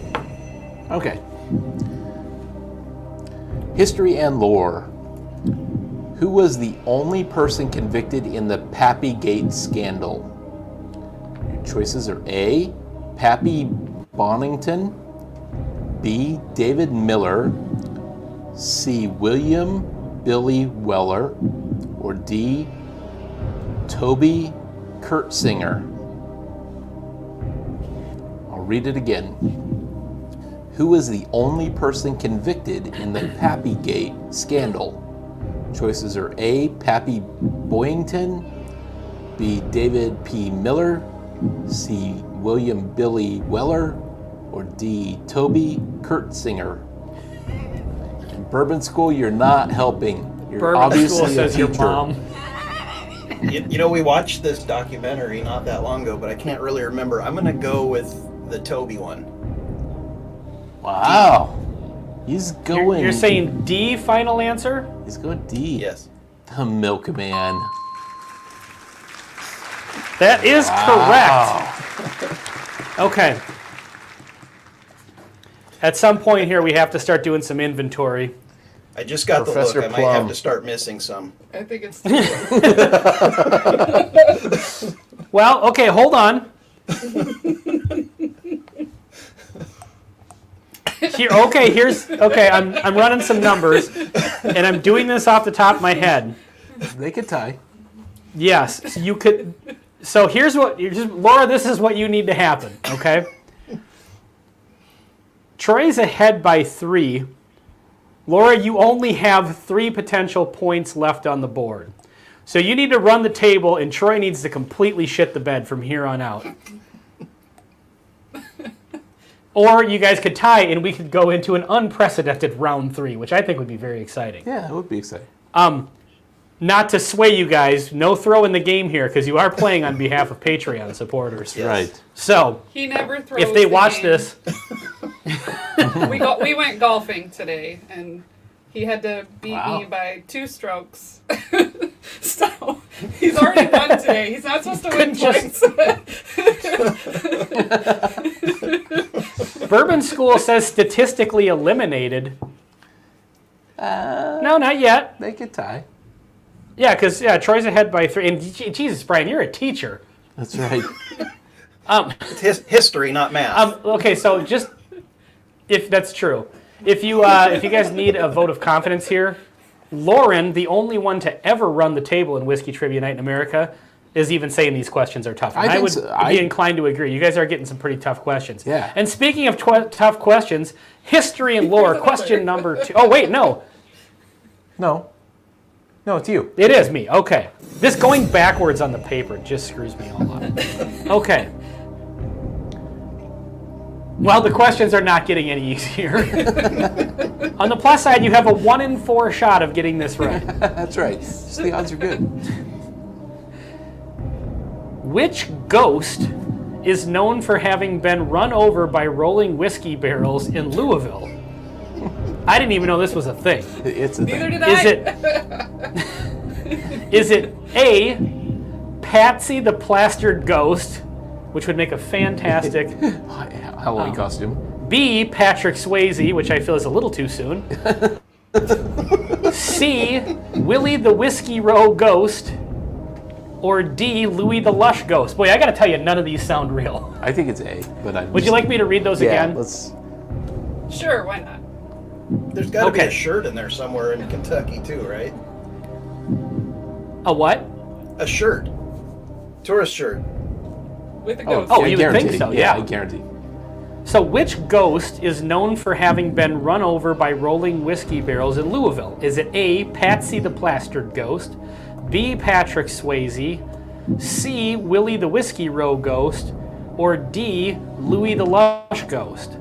S2: okay. History and lore. Who was the only person convicted in the Pappy Gate scandal? Your choices are A. Pappy Bonington, B. David Miller, C. William Billy Weller, or D. Toby Kurtzinger. I'll read it again. Who was the only person convicted in the Pappy Gate scandal? Choices are A. Pappy Boyington, B. David P. Miller, C. William Billy Weller, or D. Toby Kurtzinger. In Bourbon School, you're not helping. You're
S3: Bourbon
S2: obviously
S3: School
S2: a
S3: says your
S2: teacher.
S3: mom.
S5: You know, we watched this documentary not that long ago, but I can't really remember. I'm going to go with the Toby one.
S2: Wow. He's going.
S3: You're saying D, final answer?
S2: He's going D.
S5: Yes.
S2: The Milkman.
S3: That is correct. Okay. At some point here, we have to start doing some inventory.
S5: I just got
S2: Professor
S5: the look. I might have
S2: Plum.
S5: to start missing some.
S4: I think it's
S3: Well, okay, hold on. I'm running some numbers, and I'm doing this off the top of my head.
S2: They could tie.
S3: Yes, you could. So here's what, Laura, this is what you need to happen, okay? Troy's ahead by 3. Laura, you only have 3 potential points left on the board. So you need to run the table, and Troy needs to completely shit the bed from here on out. Or you guys could tie, and we could go into an unprecedented round 3, which I think would be very exciting.
S2: Yeah, it would be exciting.
S3: Not to sway you guys, no throw in the game here, because you are playing on behalf of Patreon supporters.
S5: Yes.
S2: Right.
S3: So,
S4: he never throws.
S3: if they
S4: the
S3: watch
S4: game.
S3: this,
S4: we went golfing today, and he had to beat
S2: Wow.
S4: me by 2 strokes. So he's already won today. He's not supposed to win twice.
S3: Bourbon School says statistically eliminated. No, not yet.
S2: They could tie.
S3: Yeah, because Troy's ahead by 3. And Jesus, Brian, you're a teacher.
S2: That's right.
S5: It's history, not math.
S3: Okay, so just if that's true, if you guys need a vote of confidence here, Lauren, the only one to ever run the table in Whiskey Trivia Night in America, is even saying these questions are tough. And
S2: I think
S3: would
S2: so.
S3: be inclined to agree. You guys are getting some pretty tough questions.
S2: Yeah.
S3: And speaking of tough questions, history and lore, question number 2. Oh, wait, no.
S2: No, it's you.
S3: It is me. Okay. This going backwards on the paper just screws me all up. Okay. Well, the questions are not getting any easier. On the plus side, you have a 1 in 4 shot of getting this right.
S2: That's right. Just the odds are good.
S3: Which ghost is known for having been run over by rolling whiskey barrels in Louisville? I didn't even know this was a thing.
S2: It's a
S4: Neither
S2: thing.
S4: did
S3: Is it A, Patsy the Plastered Ghost, which would make a fantastic,
S2: Halloween costume.
S3: B, Patrick Swayze, which I feel is a little too soon, C, Willie the Whiskey Row Ghost, or D, Louis the Lush Ghost. Boy, I gotta tell you, none of these sound real.
S2: I think it's A, but I.
S3: Would you like me to read those
S2: Yeah,
S3: again?
S2: let's.
S4: Sure, why not?
S5: There's got to be
S3: okay.
S5: a shirt in there somewhere in Kentucky, too, right?
S3: A what?
S5: A shirt. Tourist shirt.
S4: With a ghost.
S3: Oh,
S2: I
S3: you would think
S2: guarantee.
S3: so,
S2: Yeah,
S3: yeah.
S2: I guarantee.
S3: So which ghost is known for having been run over by rolling whiskey barrels in Louisville? Is it A, Patsy the Plastered Ghost, B, Patrick Swayze, C, Willie the Whiskey Row Ghost, or D, Louis the Lush Ghost?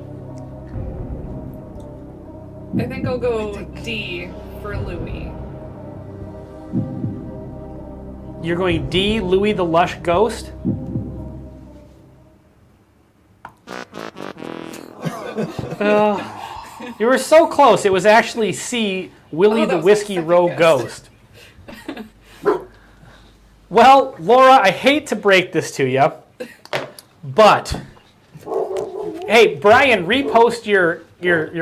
S4: I think I'll go D for Louis.
S3: You're going D, Louis the Lush Ghost? You were so close. It was actually C, Willie
S4: Oh, that
S3: the
S4: was
S3: Whiskey
S4: my
S3: Row
S4: second
S3: Ghost. Well, Laura, I hate to break this to you, but Hey, Brian, repost your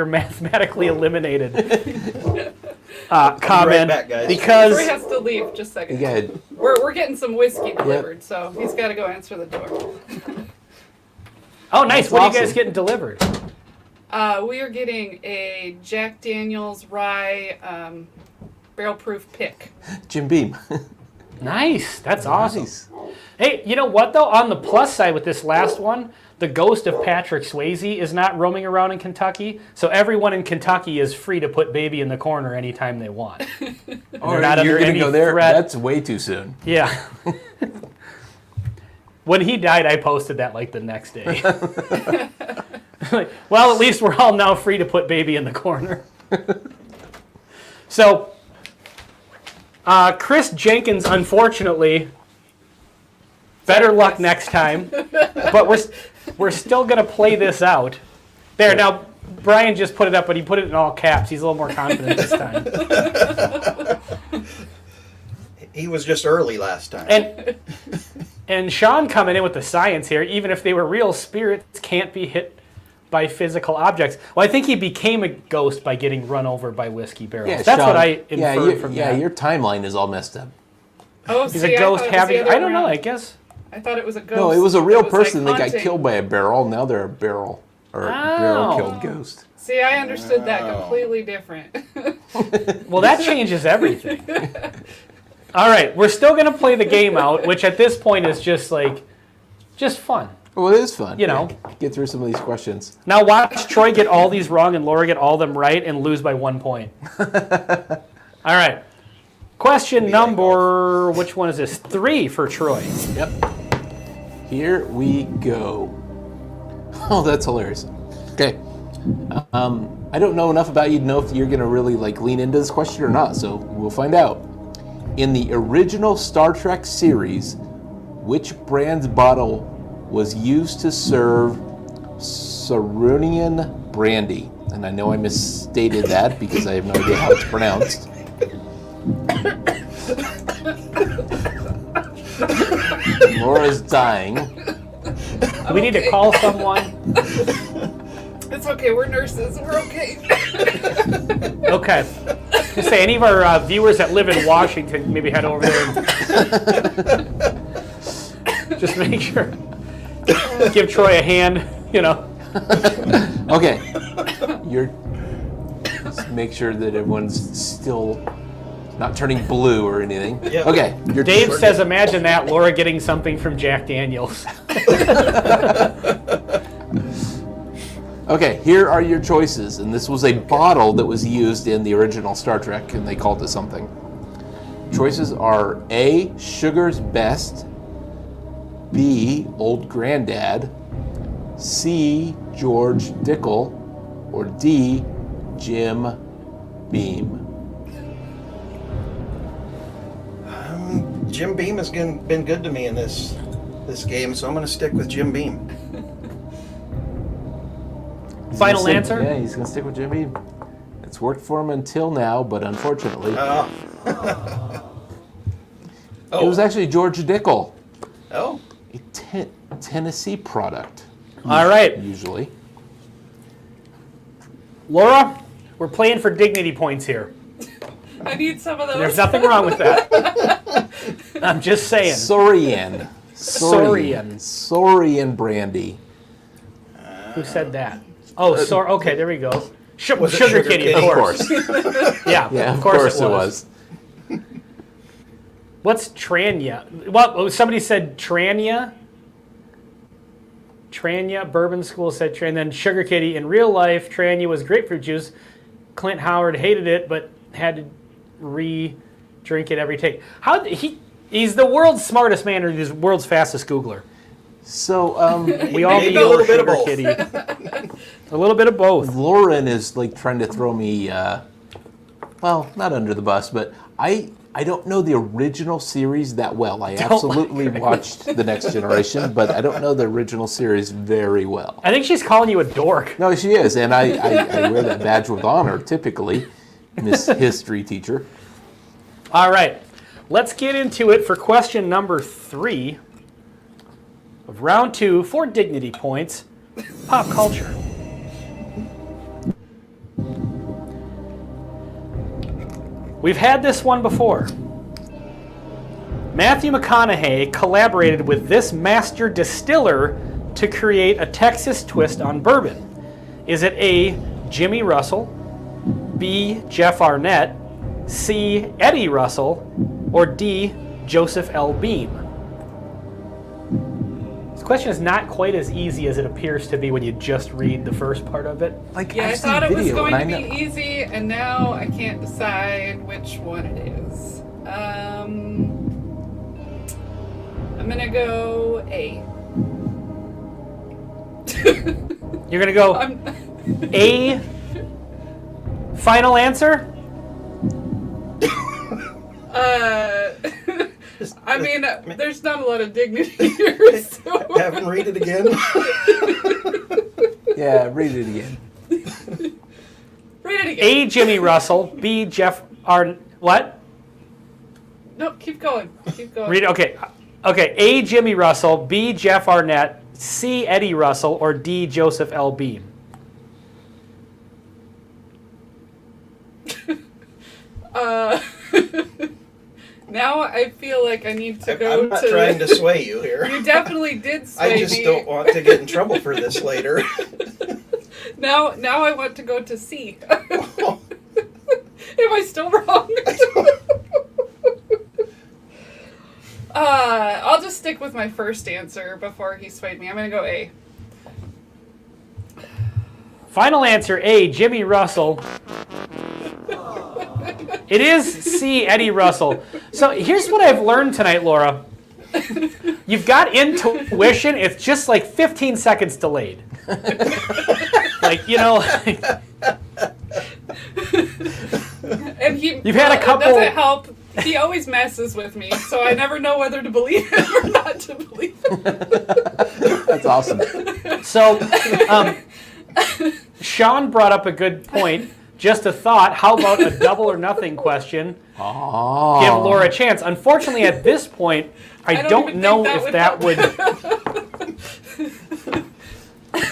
S3: mathematically eliminated comment
S5: back, guys.
S3: because
S4: Troy has to leave. Just a second.
S2: Yeah.
S4: We're getting some whiskey delivered, so he's got to go answer the door.
S3: oh, nice.
S2: That's
S3: What are you
S2: awesome.
S3: guys getting delivered?
S4: We are getting a Jack Daniel's rye barrel-proof pick.
S2: Jim Beam.
S3: Nice. That's awesome.
S2: Nice.
S3: Hey, you know what though? On the plus side with this last one, the ghost of Patrick Swayze is not roaming around in Kentucky, so everyone in Kentucky is free to put baby in the corner anytime they want.
S2: Oh,
S3: they're not
S2: you're
S3: under
S2: gonna
S3: any
S2: go there?
S3: threat.
S2: That's way too soon.
S3: Yeah. When he died, I posted that like the next day. Like, well, at least we're all now free to put baby in the corner. So, Chris Jenkins, unfortunately, better luck next time. But we're still gonna play this out. There now, Brian just put it up, but he put it in all caps. He's a little more confident this time.
S5: He was just early last time.
S3: And Sean coming in with the science here. Even if they were real, spirits can't be hit by physical objects. Well, I think he became a ghost by getting run over by whiskey barrels.
S2: Yeah,
S3: That's
S2: Sean,
S3: what I inferred from that.
S2: your timeline is all messed up.
S4: Oh,
S3: He's
S4: see,
S3: a ghost
S4: I thought it was the
S3: having.
S4: other
S3: I don't know.
S4: around.
S3: I guess.
S4: I thought it was a ghost.
S2: No, it was a real
S4: that was,
S2: person
S4: like,
S2: that got
S4: haunting.
S2: killed by a barrel. Now they're a barrel or barrel killed ghost.
S4: See, I understood that completely different.
S3: Well, that changes everything. All right, we're still gonna play the game out, which at this point is just fun.
S2: Well, it is fun.
S3: You know.
S2: Get through some of these questions.
S3: Now watch Troy get all these wrong and Laura get all of them right and lose by 1 point. All right. Question number, which one is this? 3 for Troy.
S2: Yep. Here we go. Oh, that's hilarious. Okay. I don't know enough about you to know if you're going to really lean into this question or not, so we'll find out. In the original Star Trek series, which brand's bottle was used to serve Sarunian brandy? And I know I misstated that because I have no idea how it's pronounced. Laura's dying.
S3: We need to call someone.
S4: It's okay, we're nurses. We're okay.
S3: Okay. Just say any of our viewers that live in Washington maybe head over there and just make sure. Give Troy a hand, you know.
S2: Okay. Just make sure that everyone's still not turning blue or anything.
S5: Yep.
S2: Okay.
S3: Dave says, imagine that, Laura getting something from Jack Daniels.
S2: Okay, here are your choices. And this was a bottle that was used in the original Star Trek, and they called it something. Choices are A, Sugar's Best, B, Old Granddad, C, George Dickel, or D, Jim Beam.
S5: Jim Beam has been good to me in this game, so I'm going to stick with Jim Beam.
S3: Final answer?
S2: Yeah, he's going to stick with Jim Beam. It's worked for him until now, but unfortunately, it was actually George Dickel,
S5: Oh,
S2: a Tennessee product.
S3: All right.
S2: Usually.
S3: Laura, we're playing for dignity points here.
S4: I need some of those.
S3: There's nothing wrong with that. I'm just saying.
S2: Sorian. Sorian brandy.
S3: Who said that? Oh, okay, there we go.
S5: Was it
S3: Sugar
S5: Sugar
S3: Kitty,
S5: Kitty?
S3: of course. Yeah,
S2: Yeah,
S3: of course it was.
S2: was.
S3: What's Tranya? Well, somebody said Tranya. Tranya, Bourbon School said Tranya. And then Sugar Kitty. In real life, Tranya was grapefruit juice. Clint Howard hated it, but had to re-drink it every take. He's the world's smartest man, or the world's fastest Googler.
S2: So,
S3: We all
S5: Maybe
S3: need
S5: a little bit of
S3: Sugar
S5: both.
S3: Kitty. A little bit of both.
S2: Lauren is trying to throw me, well, not under the bus, but I don't know the original series that well. I absolutely watched The Next Generation, but I don't know the original series very well.
S3: I think she's calling you a dork.
S2: No, she is, and I wear that badge with honor, typically, Miss History teacher.
S3: All right, let's get into it for question number 3 of round 2 for dignity points. Pop culture. We've had this one before. Matthew McConaughey collaborated with this master distiller to create a Texas twist on bourbon. Is it A, Jimmy Russell, B, Jeff Arnett, C, Eddie Russell, or D, Joseph L. Beam? This question is not quite as easy as it appears to be when you just read the first part of it.
S2: Like,
S4: Yeah, I
S2: I've seen
S4: thought it was
S2: video
S4: going
S2: and
S4: to
S2: I
S4: be
S2: know-
S4: easy, and now I can't decide which one it is. I'm gonna go A.
S3: You're gonna go
S4: I'm,
S3: A, final answer?
S4: I mean, there's not a lot of dignity here, so
S5: Have him read it again.
S2: Yeah, read it again.
S4: read it again.
S3: A, Jimmy Russell, B, Jeff Arnett, what?
S4: No, keep going. Keep going.
S3: Read it, okay. Okay, A, Jimmy Russell, B, Jeff Arnett, C, Eddie Russell, or D, Joseph L. Beam?
S4: Now I feel like I need to go
S5: I'm not
S4: to.
S5: trying to sway you here.
S4: You definitely did sway
S5: I just
S4: me.
S5: don't want to get in trouble for this later.
S4: Now I want to go to C. Am I still wrong? I'll just stick with my first answer before he swayed me. I'm gonna go A.
S3: Final answer, A, Jimmy Russell. It is C, Eddie Russell. So here's what I've learned tonight, Laura. You've got intuition, it's just like 15 seconds delayed. Like, you know,
S4: And he.
S3: You've had a couple-
S4: It doesn't help. He always messes with me, so I never know whether to believe him or not to believe him.
S2: That's awesome.
S3: so Sean brought up a good point. Just a thought, how about a double or nothing question?
S2: Oh.
S3: Give Laura a chance. Unfortunately, at this point, I
S4: don't
S3: don't
S4: even
S3: know
S4: think
S3: if
S4: that
S3: that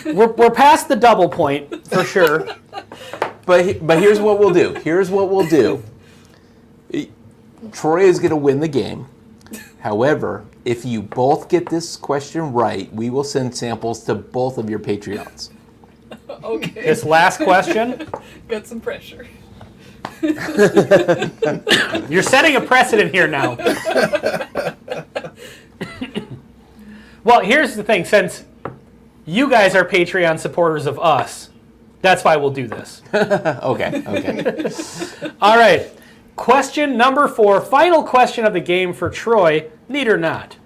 S3: would... We're past the double point, for sure.
S2: But here's what we'll do. Troy is going to win the game. However, if you both get this question right, we will send samples to both of your Patreons.
S4: Okay.
S3: This last question,
S4: Got some pressure.
S3: you're setting a precedent here now. Well, here's the thing. Since you guys are Patreon supporters of us, that's why we'll do this.
S2: Okay.
S3: All right. Question number 4, final question of the game for Troy, need or not.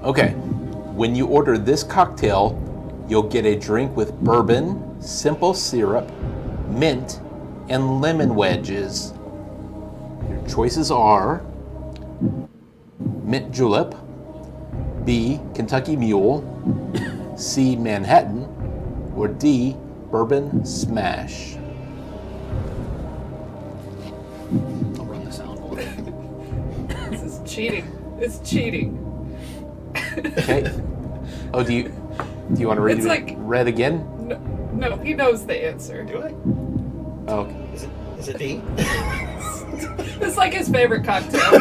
S2: Okay. When you order this cocktail, you'll get a drink with bourbon, simple syrup, mint, and lemon wedges. Your choices are mint julep, B, Kentucky Mule, C, Manhattan, or D, bourbon smash.
S3: I'll run the soundboard.
S4: This is cheating. It's cheating.
S2: Okay. Oh, do you want to read
S4: It's
S2: it
S4: like-
S2: read again?
S4: No, he knows the answer.
S5: Do I?
S2: Oh, okay.
S5: Is it D?
S4: It's like his favorite cocktail.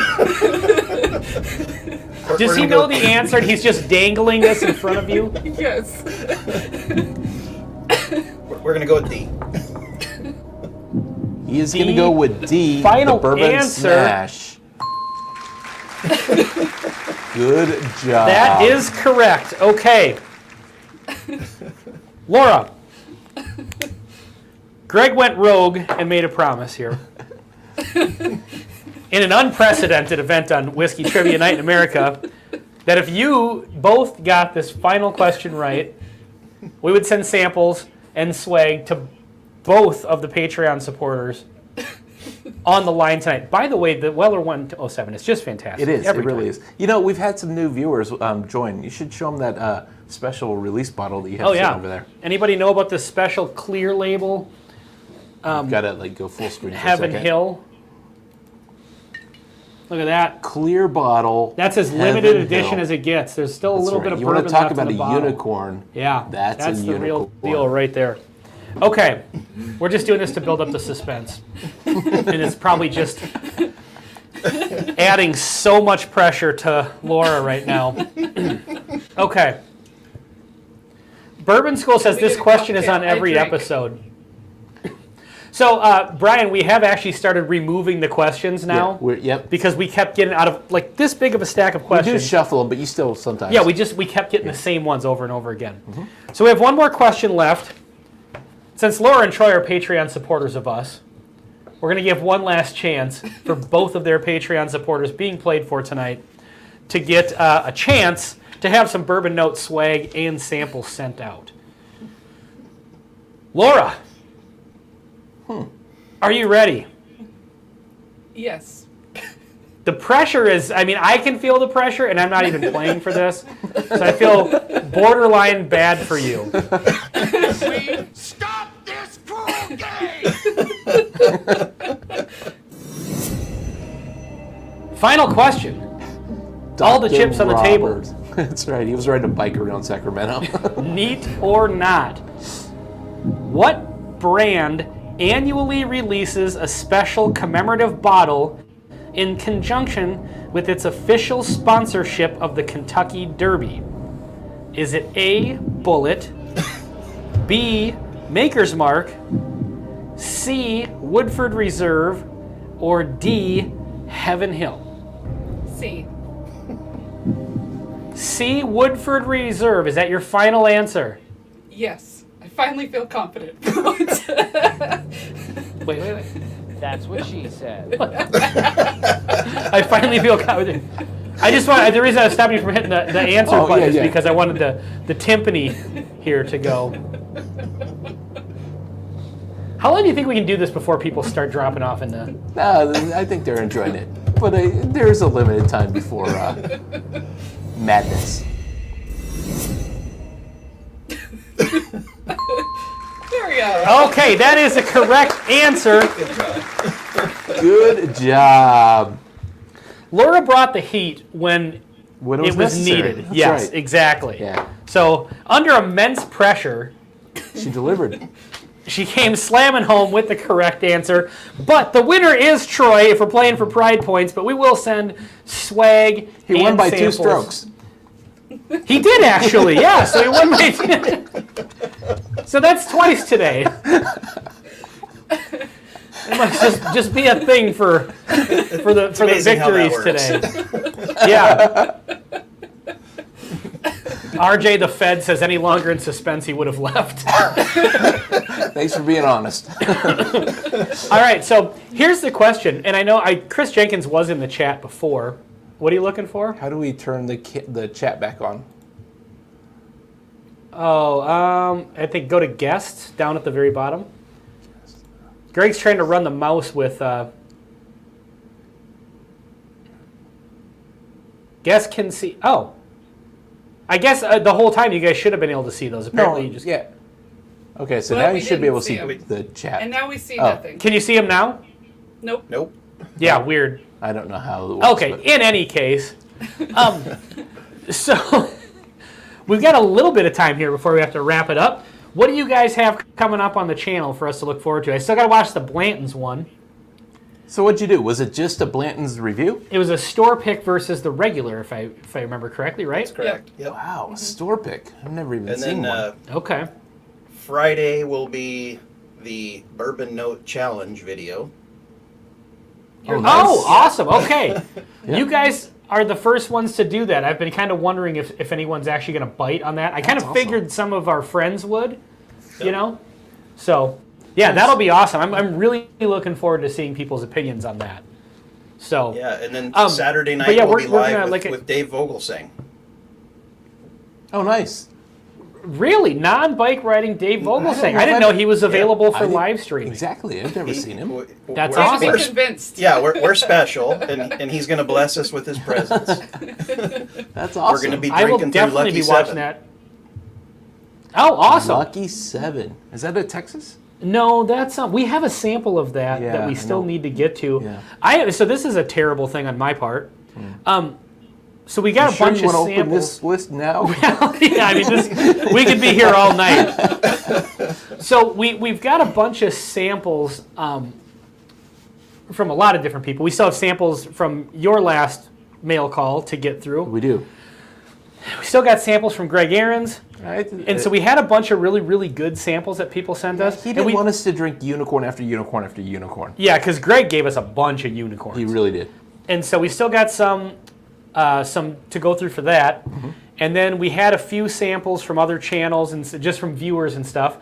S3: Does he know the answer and he's just dangling this in front of you?
S4: Yes.
S5: We're gonna go with D.
S2: He is going to
S3: D,
S2: go with D,
S3: final
S2: the bourbon
S3: answer.
S2: smash. Good job.
S3: That is correct. Okay. Laura. Greg went rogue and made a promise here. In an unprecedented event on Whiskey Trivia Night in America, that if you both got this final question right, we would send samples and swag to both of the Patreon supporters on the line tonight. By the way, the Weller 107 is just fantastic.
S2: It is.
S3: Every
S2: It really
S3: time.
S2: is. You know, we've had some new viewers join. You should show them that special release bottle that you have
S3: Oh,
S2: sitting
S3: yeah.
S2: over there.
S3: Anybody know about this special clear label,
S2: Got to like go full screen for a
S3: Heaven
S2: second.
S3: Hill? Look at that.
S2: Clear bottle.
S3: That's as
S2: Heaven
S3: limited edition
S2: Hill.
S3: as it gets. There's still a
S2: That's
S3: little
S2: right.
S3: bit of
S2: You
S3: bourbon
S2: want to talk
S3: left
S2: about
S3: in
S2: a
S3: the bottle.
S2: unicorn?
S3: Yeah,
S2: That's a
S3: the real
S2: unicorn.
S3: deal right there. Okay, we're just doing this to build up the suspense. And it's probably just adding so much pressure to Laura right now. Okay. Bourbon School says this question is on every episode. So, Brian, we have actually started removing the questions now.
S2: Yep.
S3: Because we kept getting out of, like, this big of a stack of
S2: We
S3: questions.
S2: do shuffle them, but you still sometimes.
S3: Yeah, we kept getting the same ones over and over again. So we have one more question left. Since Laura and Troy are Patreon supporters of us, we're going to give one last chance for both of their Patreon supporters being played for tonight to get a chance to have some Bourbon Note swag and samples sent out. Laura, are you ready?
S4: Yes.
S3: The pressure is, I mean, I can feel the pressure, and I'm not even playing for this. So I feel borderline bad for you.
S8: Stop this cruel game!
S3: Final question. All the
S2: Dr.
S3: chips on the table.
S2: Robert. That's right. He was riding a bike around Sacramento.
S3: Neat or not, what brand annually releases a special commemorative bottle in conjunction with its official sponsorship of the Kentucky Derby? Is it A, Bullet, B, Maker's Mark, C, Woodford Reserve, or D, Heaven Hill?
S4: C.
S3: C, Woodford Reserve. Is that your final answer?
S4: Yes. I finally feel confident.
S3: Wait.
S6: That's what she said.
S3: I finally feel confident. I just want, the reason I was stopping you from hitting the answer button is because I wanted the timpani here to go. How long do you think we can do this before people start dropping off in the...
S2: I think they're enjoying it. But there's a limited time before madness.
S4: There we go.
S3: Okay, that is a correct answer.
S2: Good job.
S3: Laura brought the heat when
S2: It
S3: was
S2: necessary.
S3: needed.
S2: That's
S3: Yes,
S2: right.
S3: exactly.
S2: Yeah.
S3: So, under immense pressure,
S2: She delivered.
S3: she came slamming home with the correct answer. But the winner is Troy if we're playing for pride points, but we will send swag
S2: He won
S3: and
S2: by
S3: samples.
S2: 2 strokes.
S3: He did actually, yeah. So he won by 2. So that's twice today. It must just be a thing for the
S5: amazing how that
S3: victories
S5: works.
S3: today. Yeah. RJ the Fed says any longer in suspense he would have left.
S2: Thanks for being honest.
S3: All right, so here's the question, and I know Chris Jenkins was in the chat before. What are you looking for?
S2: How do we turn the chat back on?
S3: Oh, I think go to guests down at the very bottom. Greg's trying to run the mouse with. Guests can see. Oh, I guess the whole time you guys should have been able to see those. Apparently, you just.
S2: Yeah. Okay, so
S4: Well,
S2: now
S4: we
S2: you should be able to
S4: didn't
S2: see
S4: see
S2: the chat.
S4: And now we see
S2: Oh.
S4: nothing.
S3: Can you see them now?
S4: Nope.
S5: Nope.
S3: Yeah, weird.
S2: I don't know how it works.
S3: Okay,
S2: but-
S3: in any case, so we've got a little bit of time here before we have to wrap it up. What do you guys have coming up on the channel for us to look forward to? I still got to watch the Blanton's one.
S2: So what'd you do? Was it just a Blanton's review?
S3: It was a store pick versus the regular, if I remember correctly, right?
S5: Correct. Yep.
S2: Wow, a store pick. I've never even
S5: And
S2: seen
S5: then
S2: one.
S3: Okay.
S5: Friday will be the Bourbon Note Challenge video.
S3: Oh, awesome. Okay.
S2: Yeah.
S3: You guys are the first ones to do that. I've been kind of wondering if anyone's actually going to bite on that. I kind of
S2: awesome.
S3: figured some of our friends would, you know? So, yeah, that'll be awesome. I'm really looking forward to seeing people's opinions on that. So,
S5: Yeah, and then
S3: Um,
S5: Saturday
S3: but
S5: night
S3: yeah,
S5: we'll
S3: we're
S5: be
S3: gonna,
S5: live
S3: like,
S5: with Dave Vogelsang.
S2: Oh, nice.
S3: really, non-bike riding Dave Vogelsang.
S2: know
S3: I didn't
S2: that-
S3: know he was available
S2: I
S3: for
S2: didn't-
S3: live streaming.
S2: Exactly. I've never seen him.
S3: That's
S5: we're-
S3: awesome.
S4: Be
S5: we're-
S4: convinced.
S5: Yeah, we're special, and he's going to bless us with his presence.
S2: That's
S5: We're
S2: awesome.
S5: going to be
S3: I will
S5: drinking through
S3: definitely
S5: Lucky
S3: be watching
S5: 7.
S3: that. Oh, awesome.
S2: Lucky 7. Is that in Texas?
S3: No, that's not. We have a sample of that
S2: Yeah,
S3: that we still
S2: I know.
S3: need to get to.
S2: Yeah.
S3: So this is a terrible thing on my part. So we got
S2: You
S3: a
S2: sure
S3: bunch
S2: you
S3: of
S2: want to open
S3: samples.
S2: this list now?
S3: Yeah, I mean, we could be here all night. So we've got a bunch of samples from a lot of different people. We still have samples from your last mail call to get through.
S2: We do.
S3: We still got samples from Greg Aarons.
S2: Right.
S3: And so we had a bunch of really, really good samples that people sent us.
S2: He
S3: And
S2: didn't want us to drink unicorn after unicorn after unicorn.
S3: Yeah, because Greg gave us a bunch of unicorns.
S2: He really did.
S3: And so we still got some to go through for that. And then we had a few samples from other channels and just from viewers and stuff.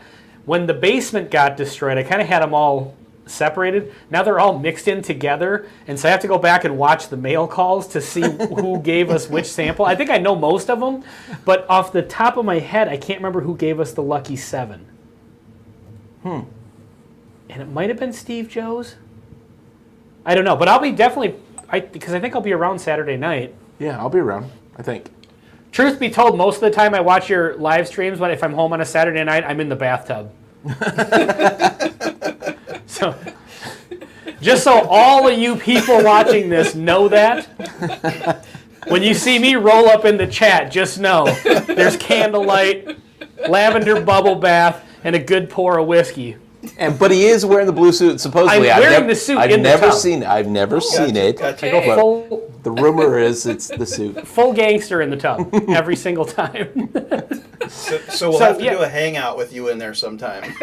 S3: When the basement got destroyed, I kind of had them all separated. Now they're all mixed in together. And so I have to go back and watch the mail calls to see who gave us which sample. I think I know most of them, but off the top of my head, I can't remember who gave us the Lucky 7. And it might have been Steve Joe's. I don't know, but I'll be definitely, because I think I'll be around Saturday night.
S2: Yeah, I'll be around, I think.
S3: Truth be told, most of the time I watch your live streams, if I'm home on a Saturday night, I'm in the bathtub. So, just so all of you people watching this know that, when you see me roll up in the chat, just know there's candlelight, lavender bubble bath, and a good pour of whiskey.
S2: But he is wearing the blue suit. Supposedly,
S3: I'm wearing the suit
S2: I've
S3: in the
S2: never
S3: tub.
S2: seen. I've never seen it.
S5: Gotcha.
S3: I go
S5: Okay.
S3: full,
S2: The rumor is it's the suit.
S3: full gangster in the tub every single time.
S5: So we'll
S3: So,
S5: have to
S3: yeah.
S5: do a hangout with you in there sometime.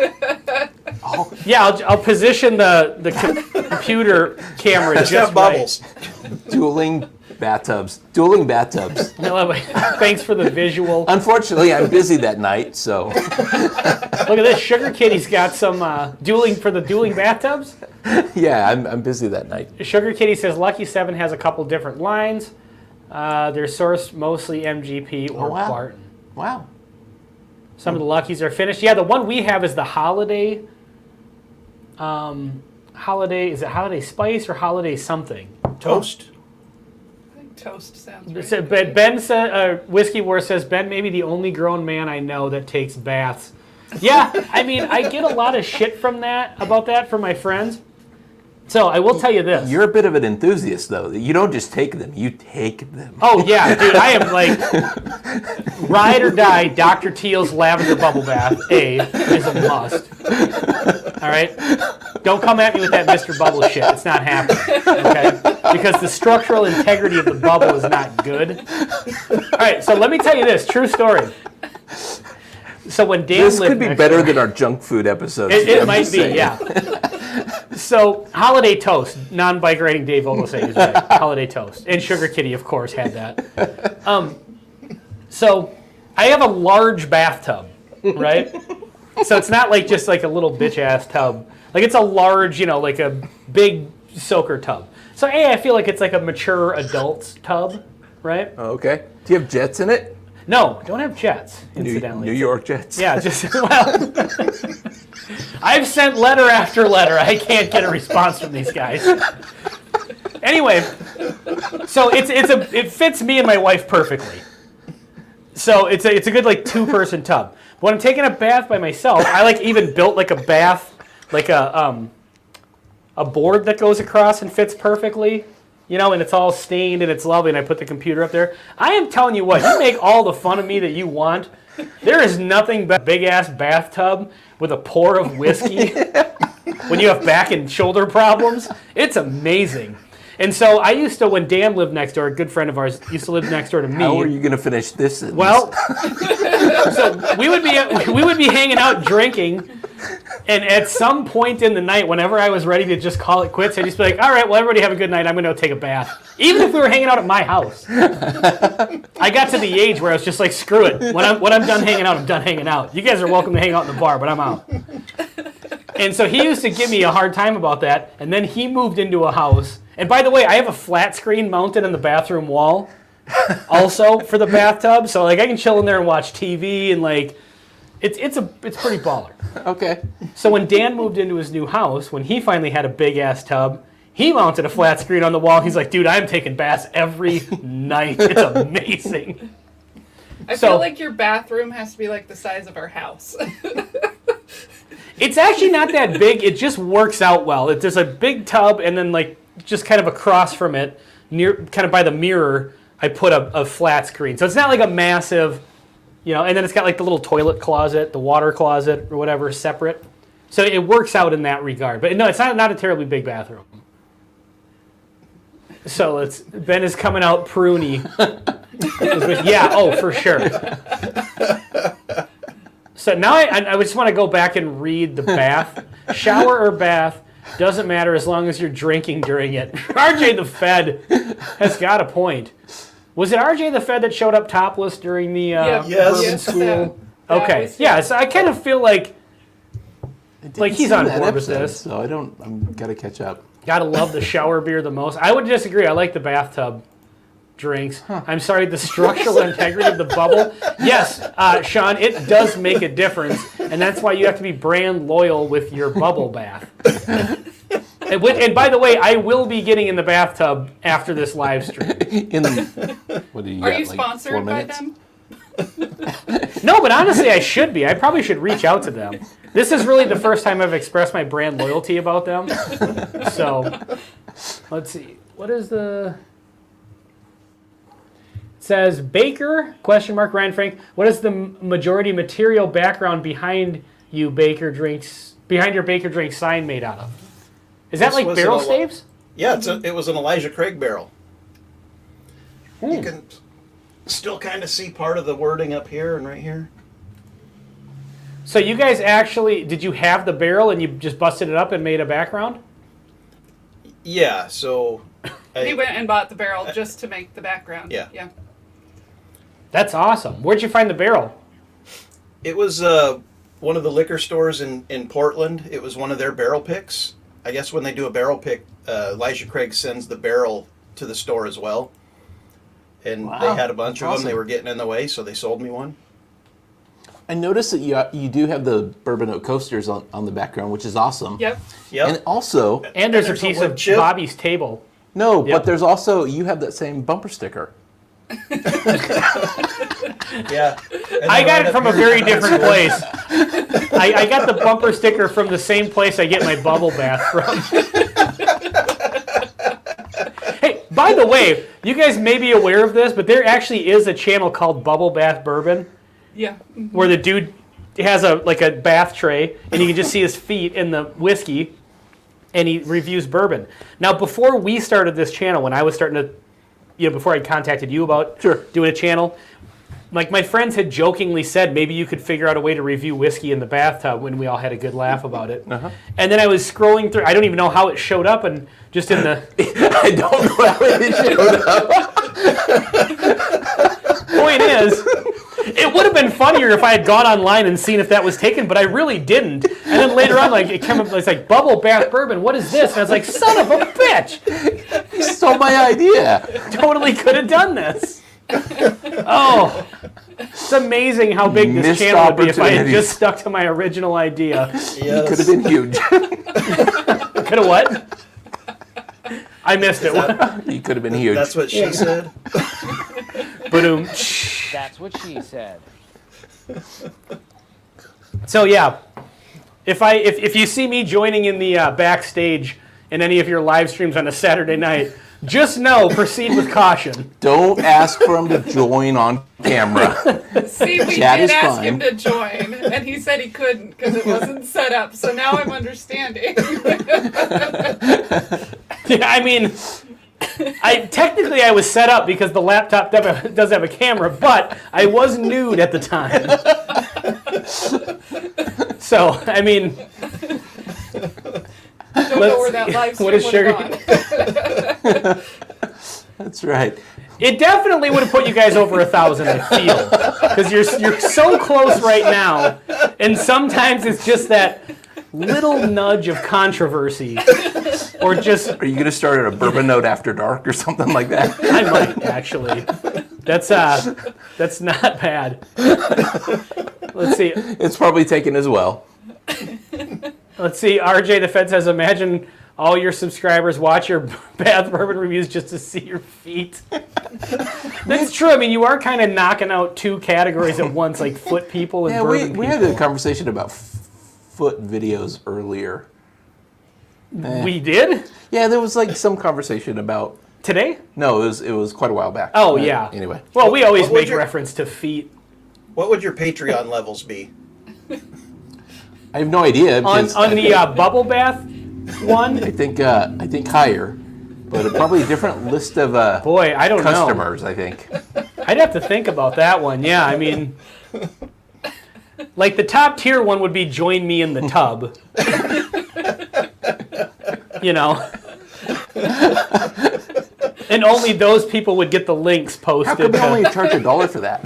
S3: Yeah, I'll position the computer camera
S5: Just
S3: just
S5: have bubbles.
S2: Dueling bathtubs. Dueling bathtubs.
S3: Right. Thanks for the visual.
S2: Unfortunately, I'm busy that night, so
S3: Look at this. Sugar Kitty's got some dueling for the dueling bathtubs.
S2: yeah, I'm busy that night.
S3: Sugar Kitty says Lucky 7 has a couple different lines. They're sourced mostly MGP or
S2: wow.
S3: Barton.
S2: Wow.
S3: Some of the Luckies are finished. Yeah, the one we have is the Holiday. Holiday, is it Holiday Spice or Holiday something?
S5: Toast.
S4: I think toast sounds right.
S3: So, but Ben said, Whiskey War says, Ben may be the only grown man I know that takes baths. Yeah, I mean, I get a lot of shit from that from my friends. So I will tell you this.
S2: You're a bit of an enthusiast, though. You don't just take them; you take them.
S3: Oh yeah, dude, I am like ride or die. Dr. Teal's lavender bubble bath is a must. All right, don't come at me with that Mr. Bubble shit. It's not happening. Okay, because the structural integrity of the bubble is not good. All right, so let me tell you this true story. So when Dan
S2: This
S3: lived
S2: could be
S3: next
S2: better
S3: door-
S2: than our junk food episodes.
S3: It
S2: I'm
S3: might
S2: just
S3: be,
S2: saying.
S3: yeah. So, Holiday Toast, non-bike riding Dave Vogelsang is right. Holiday Toast. And Sugar Kitty, of course, had that. So, I have a large bathtub, right? So, it's not like just like a little bitch-ass tub. Like, it's a large, like a big soaker tub. So, I feel like it's like a mature adult's tub, right?
S2: Okay. Do you have jets in it?
S3: No, don't have jets, incidentally.
S2: New York jets.
S3: Yeah, just, well, I've sent letter after letter. I can't get a response from these guys. Anyway, so it fits me and my wife perfectly. So it's a good like 2-person tub. But when I'm taking a bath by myself, I like even built like a bath, like a board that goes across and fits perfectly. And it's all stained and it's lovely, and I put the computer up there. I am telling you what, you make all the fun of me that you want. There is nothing but a big-ass bathtub with a pour of whiskey when you have back and shoulder problems. It's amazing. And so I used to, when Dan lived next door, a good friend of ours used to live next door to me.
S2: How are you going to finish this sentence?
S3: Well, so we would be hanging out drinking, and at some point in the night, whenever I was ready to just call it quits, I'd just be like, all right, well, everybody have a good night. I'm going to go take a bath. Even if we were hanging out at my house. I got to the age where I was just like, screw it. When I'm done hanging out, I'm done hanging out. You guys are welcome to hang out in the bar, but I'm out. And so he used to give me a hard time about that, and then he moved into a house. And by the way, I have a flat screen mounted on the bathroom wall also for the bathtub. So like I can chill in there and watch TV, and like it's pretty baller.
S2: Okay.
S3: So when Dan moved into his new house, when he finally had a big ass tub, he mounted a flat screen on the wall. He's like, dude, I'm taking baths every night. It's amazing.
S4: I
S3: So-
S4: feel like your bathroom has to be like the size of our house.
S3: It's actually not that big. It just works out well. There's a big tub, and then like just kind of across from it, near kind of by the mirror, I put a flat screen. So it's not like a massive, and then it's got like the little toilet closet, the water closet, or whatever, separate. So it works out in that regard. But no, it's not a terribly big bathroom. So Ben is coming out pruny. Yeah, oh, for sure. So now I just want to go back and read the bath. Shower or bath, doesn't matter as long as you're drinking during it. RJ the Fed has got a point. Was it RJ the Fed that showed up topless during the bourbon school? Okay, yeah, so I kind of feel like he's on board with this.
S2: So I'm got to catch up.
S3: Gotta love the shower beer the most. I would disagree. I like the bathtub drinks. I'm sorry, the structural integrity of the bubble. Yes, Sean, it does make a difference, and that's why you have to be brand loyal with your bubble bath. And by the way, I will be getting in the bathtub after this live stream.
S4: Are you sponsored by them?
S3: No, but honestly, I should be. I probably should reach out to them. This is really the first time I've expressed my brand loyalty about them. So, let's see. What is the... It says, Baker, ? Ryan Frank, what is the majority material background behind your Baker Drinks sign made out of? Is that like barrel staves?
S5: Yeah, it was an Elijah Craig barrel. You can still kind of see part of the wording up here and right here.
S3: So you guys actually, did you have the barrel and you just busted it up and made a background?
S5: Yeah, so...
S4: He went and bought the barrel just to make the background.
S5: Yeah.
S3: That's awesome. Where'd you find the barrel?
S5: It was one of the liquor stores in Portland. It was one of their barrel picks. I guess when they do a barrel pick, Elijah Craig sends the barrel to the store as well. And they had a bunch of them. They were getting in the way, so they sold me one.
S2: I noticed that you do have the Bourbon Oak coasters on the background, which is awesome.
S4: Yep.
S2: And also...
S3: And there's a piece of Bobby's table.
S2: No, but there's also... You have that same bumper sticker.
S5: Yeah.
S3: I got it from a very different place. I got the bumper sticker from the same place I get my bubble bath from. Hey, by the way, you guys may be aware of this, but there actually is a channel called Bubble Bath Bourbon.
S4: Yeah.
S3: Where the dude has a bath tray, and you can just see his feet in the whiskey, and he reviews bourbon. Now, before we started this channel, when I was starting to, before I contacted you about doing a channel, like my friends had jokingly said maybe you could figure out a way to review whiskey in the bathtub when we all had a good laugh about it. And then I was scrolling through, I don't even know how it showed up, and just in the...
S2: I don't know how it showed up.
S3: Point is, it would have been funnier if I had gone online and seen if that was taken, but I really didn't. And then later on, it's like Bubble Bath Bourbon. What is this? And I was like, son of a bitch!
S2: You stole my idea.
S3: Totally could have done this. Oh, it's amazing how big this channel would be if I had just stuck to my original idea.
S2: You could have been huge.
S3: Could have what? I missed it.
S2: You could have been huge.
S5: That's what she said.
S3: Ba-doom.
S6: That's what she said.
S3: So yeah, if you see me joining in the backstage in any of your live streams on a Saturday night, just know, proceed with caution.
S2: Don't ask for him to join on camera.
S4: See, we
S2: Chat
S4: did
S2: is
S4: ask
S2: fine.
S4: him to join, and he said he couldn't because it wasn't set up. So now I'm understanding.
S3: Yeah, I mean, technically I was set up because the laptop does have a camera, but I was nude at the time. So, I mean...
S4: Don't know where that live stream would have gone.
S2: That's right.
S3: It definitely would have put you guys over 1,000, I feel. Because you're so close right now, and sometimes it's just that little nudge of controversy. Or just...
S2: Are you going to start at a Bourbon Note After Dark or something like that?
S3: I might, actually. That's not bad. Let's see.
S2: It's probably taken as well.
S3: Let's see. RJ the Fed says, imagine all your subscribers watch your bath bourbon reviews just to see your feet. That's true. I mean, you are kind of knocking out two categories at once, like foot people and bourbon
S2: we
S3: people.
S2: had a conversation about Bigfoot videos earlier.
S3: We did?
S2: Yeah, there was like some conversation about.
S3: Today?
S2: No, it was quite a while back.
S3: Oh,
S2: But
S3: yeah.
S2: Anyway.
S3: Well, we always
S5: What would
S3: make
S5: your-
S3: reference to feet.
S5: What would your Patreon levels be?
S2: I have no idea.
S3: On
S2: because
S3: the bubble bath one?
S2: I think higher, but probably a different list of
S3: Boy, I don't know.
S2: customers. I think.
S3: I'd have to think about that one. Yeah, I mean, like the top tier one would be join me in the tub. You know. And only those people would get the links posted.
S2: How come we only charge $1 for that?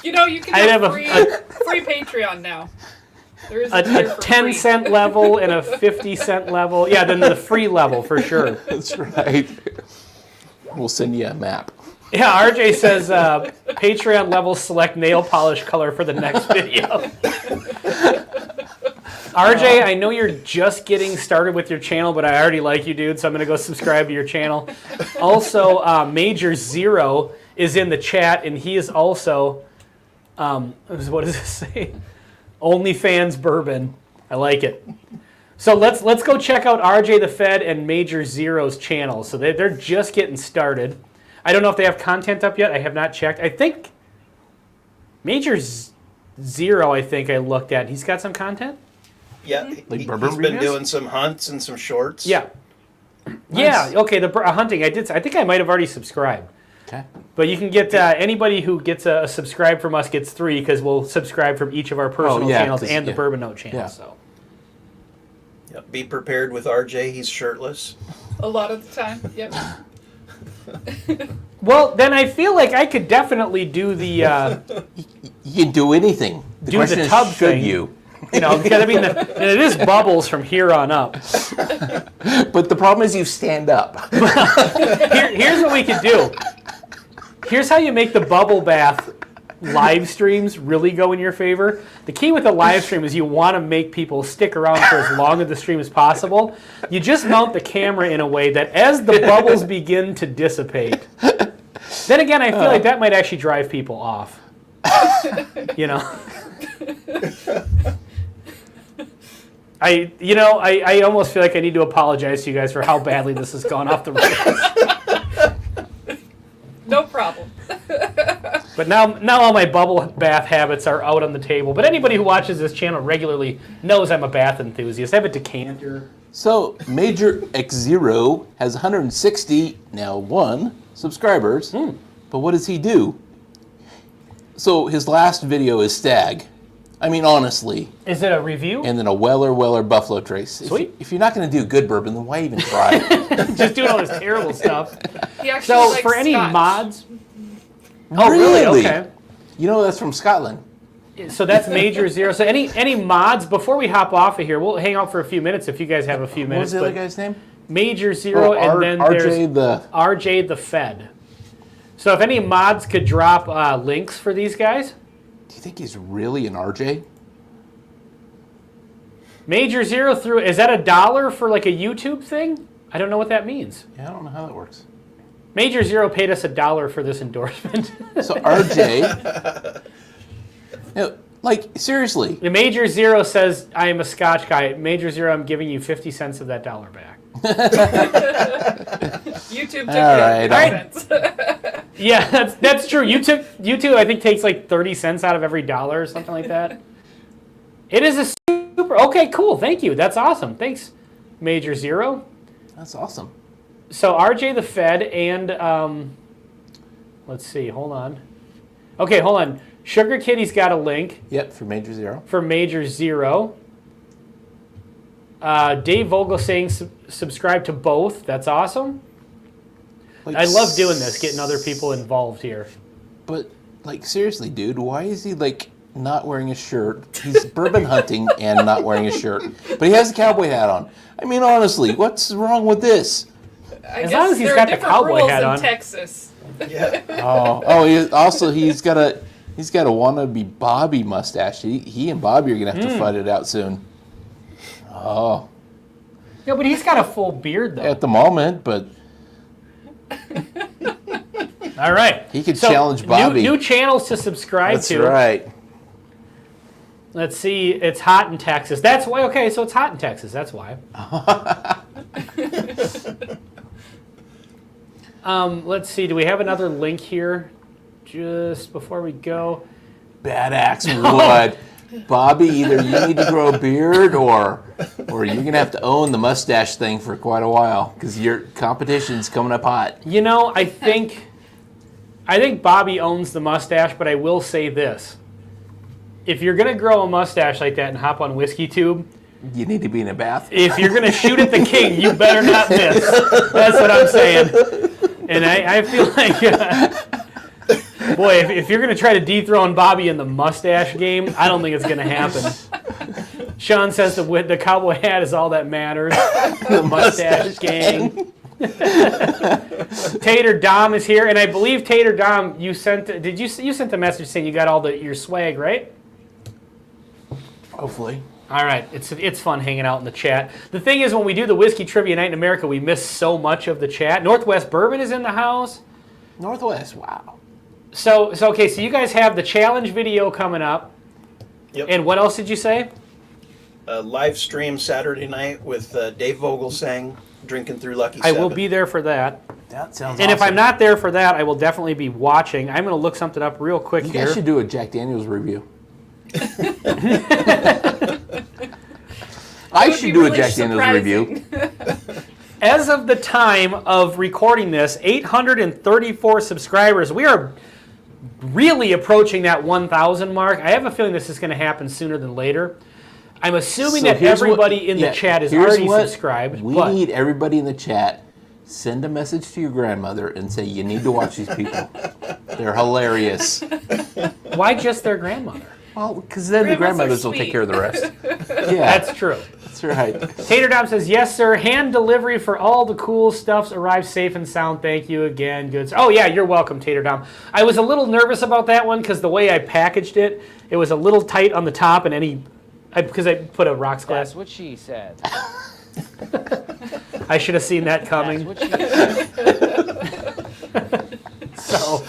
S4: You know, you can
S3: I'd
S4: have
S3: have
S4: free Patreon now. There is
S3: a
S4: tier for
S3: 10
S4: free.
S3: cent level and a 50 cent level. Yeah, then the free level for sure.
S2: That's right. We'll send you a map.
S3: Yeah, RJ says Patreon level select nail polish color for the next video. RJ, I know you're just getting started with your channel, but I already like you, dude, so I'm going to go subscribe to your channel. Also, Major Zero is in the chat, and he is also, what does it say? OnlyFans Bourbon. I like it. So let's go check out RJ the Fed and Major Zero's channel. So they're just getting started. I don't know if they have content up yet. I have not checked. I think Major Zero, I think I looked at. He's got some content?
S5: Yeah,
S2: Like bourbon
S5: he's been
S2: reviews?
S5: doing some hunts and some shorts.
S3: Yeah. Yeah, okay, the hunting. I think I might have already subscribed.
S2: Okay.
S3: But you can get, anybody who gets a subscribe from us gets 3 because we'll subscribe from each of our personal
S2: yeah,
S3: channels
S2: 'cause-
S3: and the
S2: yeah.
S3: Bourbon Note channel.
S2: Yeah.
S3: So.
S5: Yep, be prepared with RJ. He's shirtless.
S4: A lot of the time. Yep.
S3: Well, then I feel like I could definitely do the,
S2: You can do anything. The
S3: Do
S2: question
S3: the
S2: is,
S3: tub
S2: should
S3: thing.
S2: you?
S3: because I mean, it is bubbles from here on up.
S2: But the problem is you stand up.
S3: Here's what we could do. Here's how you make the bubble bath live streams really go in your favor. The key with the live stream is you want to make people stick around for as long of the stream as possible. You just mount the camera in a way that as the bubbles begin to dissipate, then again, I feel like that might actually drive people off. You know? I almost feel like I need to apologize to you guys for how badly this has gone off the rails.
S4: No problem.
S3: But now all my bubble bath habits are out on the table. But anybody who watches this channel regularly knows I'm a bath enthusiast. I have a decanter.
S2: So Major X0 has 160 now 1 subscribers. But what does he do? So his last video is Stag. I mean, honestly.
S3: Is it a review?
S2: And then a Weller Buffalo Trace.
S3: Sweet.
S2: If you're not going to do good bourbon, then why even try?
S3: Just doing all this terrible stuff.
S4: He actually
S3: So
S4: likes
S3: for any
S4: Scotch.
S3: mods... Oh, really? Okay.
S2: You know, that's from Scotland.
S3: So that's Major Zero. So any mods, before we hop off of here, we'll hang out for a few minutes if you guys have a few
S2: What was
S3: minutes.
S2: the other
S3: but
S2: guy's name?
S3: Major Zero, and then
S2: RJ
S3: there's
S2: the...
S3: RJ the Fed. So if any mods could drop links for these guys.
S2: Do you think he's really an RJ?
S3: Major Zero through, is that $1 for like a YouTube thing? I don't know what that means.
S2: Yeah, I don't know how that works.
S3: Major Zero paid us $1 for this endorsement.
S2: So RJ... No, like, seriously.
S3: The Major Zero says, I am a Scotch guy. Major Zero, I'm giving you 50 cents of that $1 back.
S4: YouTube took
S2: All right,
S4: it. Cents.
S3: Yeah, that's true. YouTube, I think, takes like 30 cents out of every dollar or something like that. It is a super... Okay, cool. Thank you. That's awesome. Thanks, Major Zero.
S2: That's awesome.
S3: So RJ the Fed and... let's see. Hold on. Okay, hold on. Sugar Kitty's got a link
S2: Yep, for Major Zero.
S3: for Major Zero. Dave Vogel saying subscribe to both. That's awesome.
S2: Like,
S3: I love doing this, getting other people involved here.
S2: But, like, seriously, dude, why is he, like, not wearing a shirt? He's bourbon hunting and not wearing a shirt. But he has a cowboy hat on. I mean, honestly, what's wrong with this?
S4: I
S3: As
S4: guess
S3: long as he's
S4: there
S3: got
S4: are
S3: the
S4: different
S3: cowboy
S4: rules
S3: hat
S4: in
S3: on.
S4: Texas.
S5: Yeah.
S2: He's got a wannabe Bobby mustache. He and Bobby are gonna have to fight it out soon. Oh,
S3: Yeah, but he's got a full beard, though.
S2: at the moment, but
S3: All right.
S2: he could challenge Bobby.
S3: New channels to subscribe
S2: That's
S3: to.
S2: right.
S3: Let's see. It's hot in Texas. That's why. Okay, so it's hot in Texas. That's why. Let's see. Do we have another link here? Just before we go.
S2: Bad axe wood. Bobby, either you need to grow a beard or you're going to have to own the mustache thing for quite a while because your competition's coming up hot.
S3: You know, I think Bobby owns the mustache, but I will say this. If you're going to grow a mustache like that and hop on Whiskey Tube,
S2: You need to be in a bath.
S3: if you're going to shoot at the king, you better not miss. That's what I'm saying. And I feel like, boy, if you're going to try to dethrone Bobby in the mustache game, I don't think it's going to happen. Sean says the cowboy hat is all that matters. The mustache gang. Tater Dom is here, and I believe Tater Dom, you sent a message saying you got all your swag, right?
S2: Hopefully.
S3: All right, it's fun hanging out in the chat. The thing is, when we do the Whiskey Trivia Night in America, we miss so much of the chat. Northwest Bourbon is in the house.
S2: Northwest, wow.
S3: So you guys have the challenge video coming up.
S5: Yep.
S3: And what else did you say?
S5: Live stream Saturday night with Dave Vogelsang drinking through Lucky
S3: I
S5: Seven.
S3: will be there for that.
S2: That sounds
S3: And
S2: awesome.
S3: if I'm not there for that, I will definitely be watching. I'm going to look something up real quick
S2: You
S3: here.
S2: guys should do a Jack Daniels review. I
S4: would
S2: should
S4: be
S2: do a
S4: really
S2: Jack Daniels review.
S3: As of the time of recording this, 834 subscribers. We are really approaching that 1,000 mark. I have a feeling this is going to happen sooner than later. I'm assuming
S2: So
S3: that
S2: here's
S3: everybody in the chat is
S2: here's
S3: already
S2: what
S3: subscribed.
S2: We
S3: but
S2: need everybody in the chat. Send a message to your grandmother and say you need to watch these people. They're hilarious.
S3: why just their grandmother?
S2: Well, because then the
S4: Grandmas
S2: grandmothers
S4: are
S2: will take
S4: sweet.
S2: care of the rest. Yeah,
S3: That's true.
S2: that's right.
S3: Tater Dom says, yes, sir. Hand delivery for all the cool stuffs arrived safe and sound. Thank you again. Good. Oh, yeah, you're welcome, Tater Dom. I was a little nervous about that one because the way I packaged it, it was a little tight on the top and because I put a rocks glass.
S6: That's what she said.
S3: I should have seen that
S6: That's
S3: coming.
S6: what she said.
S3: So,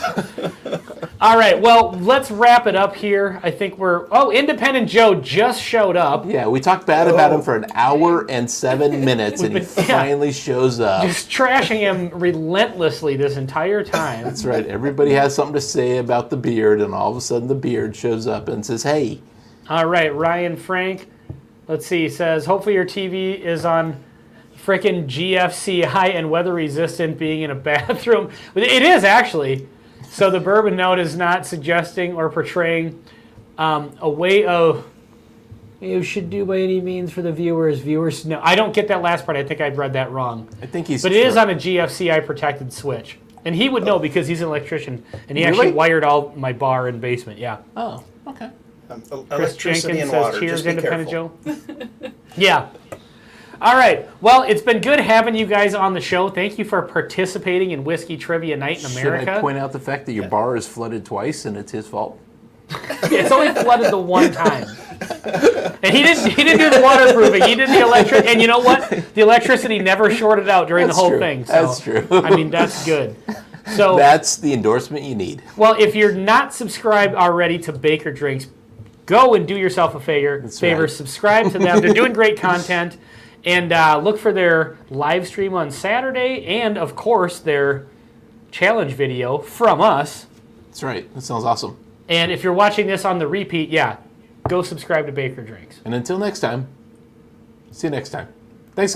S3: all right, well, let's wrap it up here. I think Independent Joe just showed up.
S2: Yeah, we talked bad about him for an hour and 7 minutes, and he
S3: Yeah.
S2: finally shows up.
S3: Just trashing him relentlessly this entire time.
S2: That's right. Everybody has something to say about the beard, and all of a sudden the beard shows up and says, hey.
S3: All right, Ryan Frank, let's see, says, hopefully your TV is on frickin' GFCI and weather resistant being in a bathroom. It is actually. So the bourbon note is not suggesting or portraying a way of you should do by any means for the viewers. Viewers, no, I don't get that last part. I think I've read that wrong.
S2: I think he's
S3: But it is on a GFCI protected switch. And he would know because he's an electrician. And he actually
S2: Really?
S3: wired all my bar and basement, yeah.
S2: Oh, okay.
S3: Chris
S5: Electricity
S3: Jenkins
S5: and
S3: says,
S5: water.
S3: cheers,
S5: Just be
S3: Independent
S5: careful.
S3: Joe. Yeah. All right. Well, it's been good having you guys on the show. Thank you for participating in Whiskey Trivia Night in America.
S2: Should I point out the fact that your bar is flooded twice and it's his fault?
S3: It's only flooded the one time. And he didn't do the waterproofing. He did the electric. And you know what? The electricity never shorted out during
S2: That's
S3: the whole
S2: true.
S3: thing. So,
S2: That's true.
S3: I mean, that's good. So,
S2: That's the endorsement you need.
S3: well, if you're not subscribed already to Baker Drinks, go and do yourself a favor.
S2: right.
S3: Subscribe to them. They're doing great content. And look for their live stream on Saturday and, of course, their challenge video from us.
S2: That's right. That sounds awesome.
S3: And if you're watching this on the repeat, go subscribe to Baker Drinks.
S2: And until next time, see you next time.